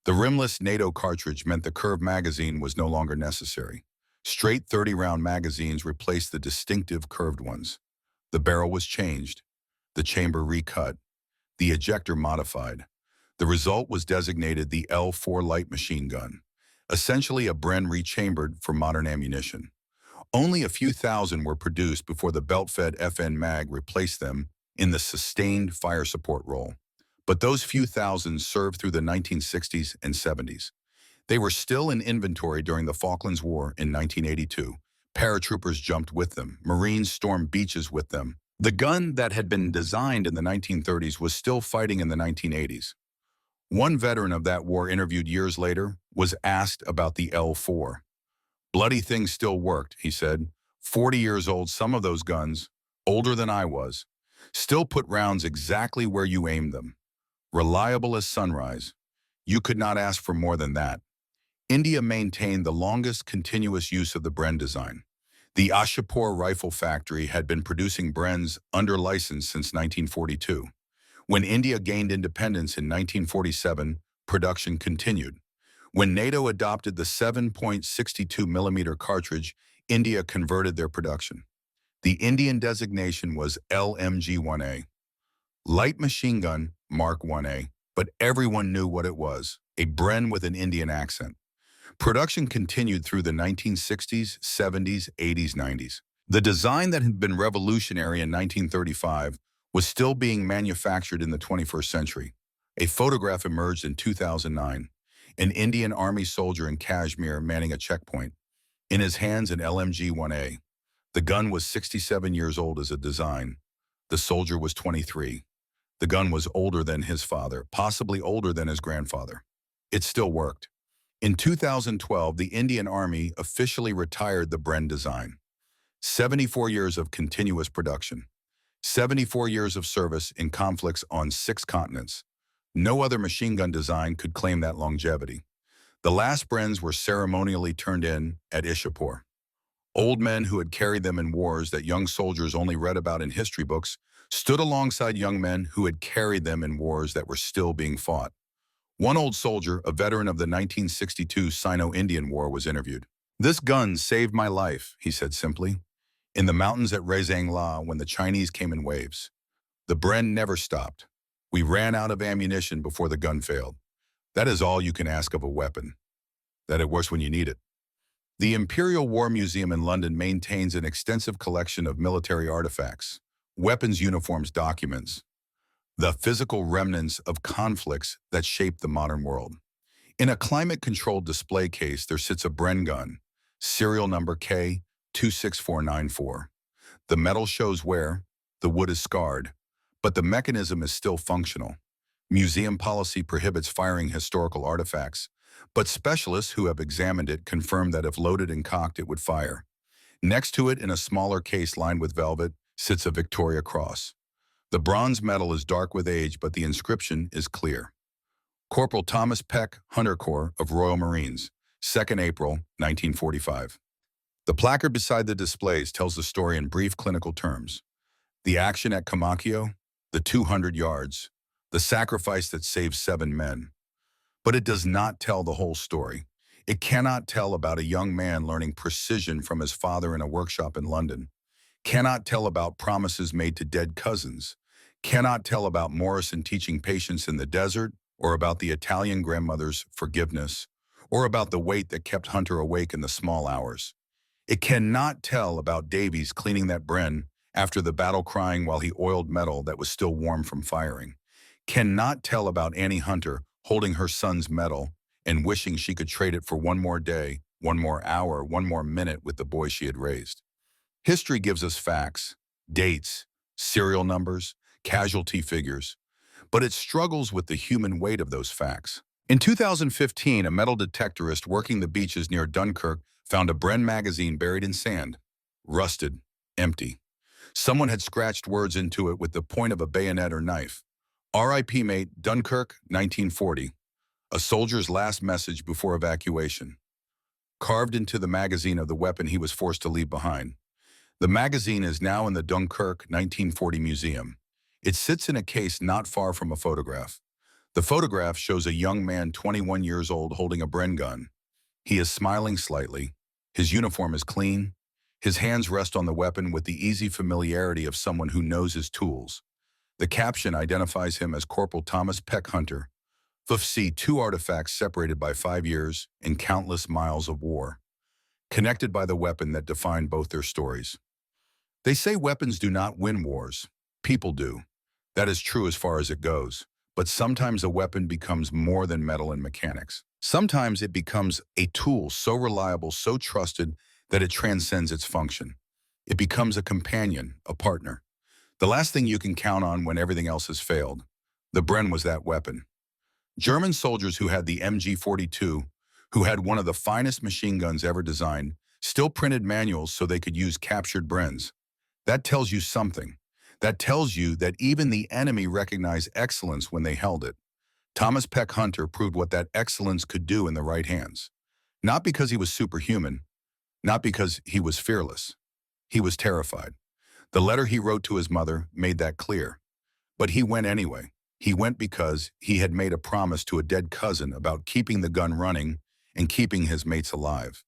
[SPEAKER 1] The rimless NATO cartridge meant the curved magazine was no longer necessary. Straight 30-round magazines replaced the distinctive curved ones. The barrel was changed. the chamber recut, the ejector modified. The result was designated the L4 light machine gun, essentially a Bren rechambered for modern ammunition. Only a few thousand were produced before the belt-fed FN mag replaced them in the sustained fire support role. But those few thousands served through the 1960s and 70s. They were still in inventory during the Falklands War in 1982. Paratroopers jumped with them. Marines stormed beaches with them. The gun that had been designed in the 1930s was still fighting in the 1980s. One veteran of that war interviewed years later was asked about the L4. "Bloody things still worked," he said. 40 years old, some of those guns, older than I was, still put rounds exactly where you aimed them. Reliable as sunrise. You could not ask for more than that. India maintained the longest continuous use of the Bren design. The Ashapur Rifle Factory had been producing Brens under license since 1942. When India gained independence in 1947, production continued. When NATO adopted the 7.62mm cartridge, India converted their production. The Indian designation was LMG-1A, light machine gun Mark 1A, but everyone knew what it was, a Bren with an Indian accent. Production continued through the 1960s, 70s, 80s, 90s. The design that had been revolutionary in 1935 was still being manufactured in the 21st century. A photograph emerged in 2009, an Indian Army soldier in Kashmir manning a checkpoint. In his hands, an LMG-1A. The gun was 67 years old as a design. The soldier was 23. The gun was older than his father, possibly older than his grandfather. It still worked. In 2012, the Indian Army officially retired the Bren design. 74 years of continuous production. 74 years of service in conflicts on 6 continents. No other machine gun design could claim that longevity. The last Brens were ceremonially turned in at Ishapur. Old men who had carried them in wars that young soldiers only read about in history books stood alongside young men who had carried them in wars that were still being fought. One old soldier, a veteran of the 1962 Sino-Indian War, was interviewed. "This gun saved my life," he said simply. "In the mountains at Rezang La when the Chinese came in waves. The Bren never stopped. We ran out of ammunition before the gun failed. That is all you can ask of a weapon, that it works when you need it." The Imperial War Museum in London maintains an extensive collection of military artifacts, weapons, uniforms, documents, the physical remnants of conflicts that shaped the modern world. In a climate-controlled display case, there sits a Bren gun, serial number K26494. The metal shows wear, the wood is scarred, but the mechanism is still functional. Museum policy prohibits firing historical artifacts, but specialists who have examined it confirm that if loaded and cocked, it would fire. Next to it, in a smaller case lined with velvet, sits a Victoria Cross. The bronze metal is dark with age, but the inscription is clear. Corporal Thomas Peck, Hunter Corps of Royal Marines, 2nd April, 1945. The placard beside the displays tells the story in brief clinical terms. The action at Kamakyo, the 200 yards, the sacrifice that saved 7 men. But it does not tell the whole story. It cannot tell about a young man learning precision from his father in a workshop in London. Cannot tell about promises made to dead cousins. Cannot tell about Morrison teaching patience in the desert, or about the Italian grandmother's forgiveness, or about the weight that kept Hunter awake in the small hours. It cannot tell about Davies cleaning that Bren after the battle, crying while he oiled metal that was still warm from firing. Cannot tell about Annie Hunter holding her son's medal and wishing she could trade it for one more day, one more hour, one more minute with the boy she had raised. History gives us facts, dates, serial numbers, casualty figures, but it struggles with the human weight of those facts. In 2015, a metal detectorist working the beaches near Dunkirk found a Bren magazine buried in sand, rusted, empty. Someone had scratched words into it with the point of a bayonet or knife. R.I.P. mate, Dunkirk, 1940. A soldier's last message before evacuation. Carved into the magazine of the weapon he was forced to leave behind. The magazine is now in the Dunkirk 1940 Museum. It sits in a case not far from a photograph. The photograph shows a young man 21 years old holding a Bren gun. He is smiling slightly. His uniform is clean. His hands rest on the weapon with the easy familiarity of someone who knows his tools. The caption identifies him as Corporal Thomas Peck Hunter, FFC, two artifacts separated by 5 years and countless miles of war, connected by the weapon that defined both their stories. They say weapons do not win wars. People do. That is true as far as it goes. But sometimes a weapon becomes more than metal and mechanics. Sometimes it becomes a tool so reliable, so trusted, that it transcends its function. It becomes a companion, a partner. The last thing you can count on when everything else has failed. The Bren was that weapon. German soldiers who had the MG-42, who had one of the finest machine guns ever designed, still printed manuals so they could use captured Brens. That tells you something. That tells you that even the enemy recognized excellence when they held it. Thomas Peck Hunter proved what that excellence could do in the right hands. Not because he was superhuman, not because he was fearless. He was terrified. The letter he wrote to his mother made that clear. But he went anyway. He went because he had made a promise to a dead cousin about keeping the gun running and keeping his mates alive.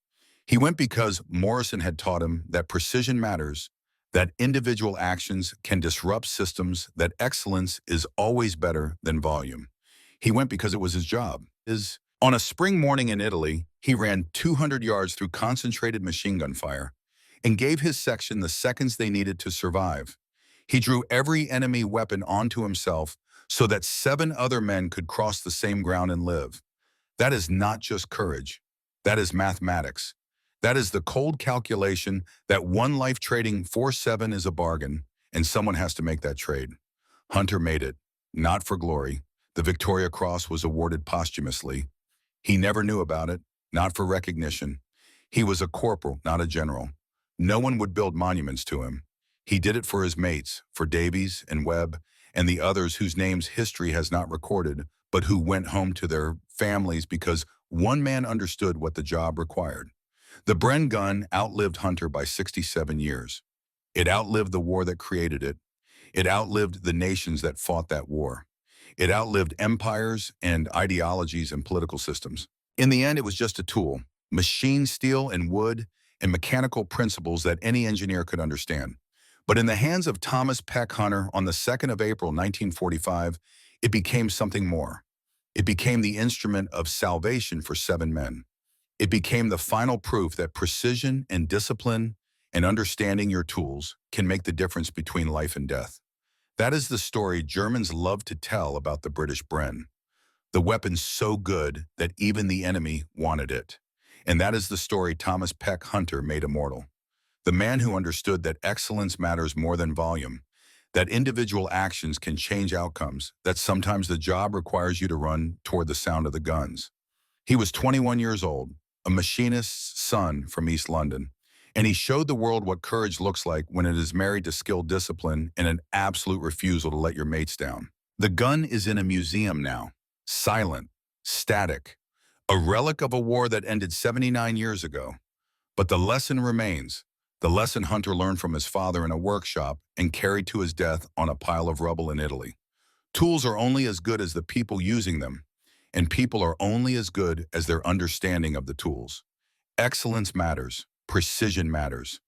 [SPEAKER 1] He went because Morrison had taught him that precision matters, that individual actions can disrupt systems, that excellence is always better than volume. He went because it was his job. On a spring morning in Italy, he ran 200 yards through concentrated machine gun fire and gave his section the seconds they needed to survive. He drew every enemy weapon onto himself so that 7 other men could cross the same ground and live. That is not just courage. That is mathematics. That is the cold calculation that one life trading 4-7 is a bargain, and someone has to make that trade. Hunter made it, not for glory. The Victoria Cross was awarded posthumously. He never knew about it, not for recognition. He was a corporal, not a general. No one would build monuments to him. He did it for his mates, for Davies and Webb, and the others whose names history has not recorded, but who went home to their families because one man understood what the job required. The Bren gun outlived Hunter by 67 years. It outlived the war that created it. It outlived the nations that fought that war. It outlived empires and ideologies and political systems. In the end, it was just a tool, machine steel and wood and mechanical principles that any engineer could understand. But in the hands of Thomas Peck Hunter on the 2nd of April, 1945, it became something more. It became the instrument of salvation for 7 men. It became the final proof that precision and discipline and understanding your tools can make the difference between life and death. That is the story Germans love to tell about the British Bren. The weapon so good that even the enemy wanted it. And that is the story Thomas Peck Hunter made immortal. The man who understood that excellence matters more than volume, that individual actions can change outcomes, that sometimes the job requires you to run toward the sound of the guns. He was 21 years old, a machinist's son from East London, and he showed the world what courage looks like when it is married to skilled discipline and an absolute refusal to let your mates down. The gun is in a museum now, silent, static, a relic of a war that ended 79 years ago. But the lesson remains, the lesson Hunter learned from his father in a workshop and carried to his death on a pile of rubble in Italy. Tools are only as good as the people using them, and people are only as good as their understanding of the tools. Excellence matters, precision matters,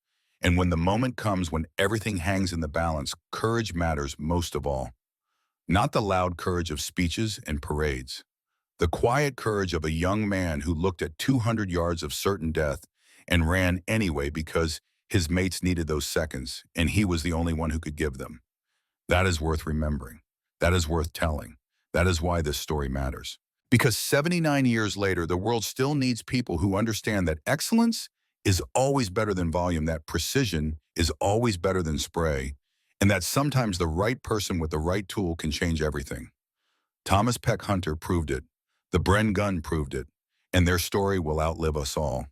[SPEAKER 1] and when the moment comes when everything hangs in the balance, courage matters most of all. Not the loud courage of speeches and parades. The quiet courage of a young man who looked at 200 yards of certain death and ran anyway because his mates needed those seconds, and he was the only one who could give them. That is worth remembering. That is worth telling. That is why this story matters. Because 79 years later, the world still needs people who understand that excellence is always better than volume, that precision is always better than spray, and that sometimes the right person with the right tool can change everything. Thomas Peck Hunter proved it. The Bren gun proved it. And their story will outlive us all.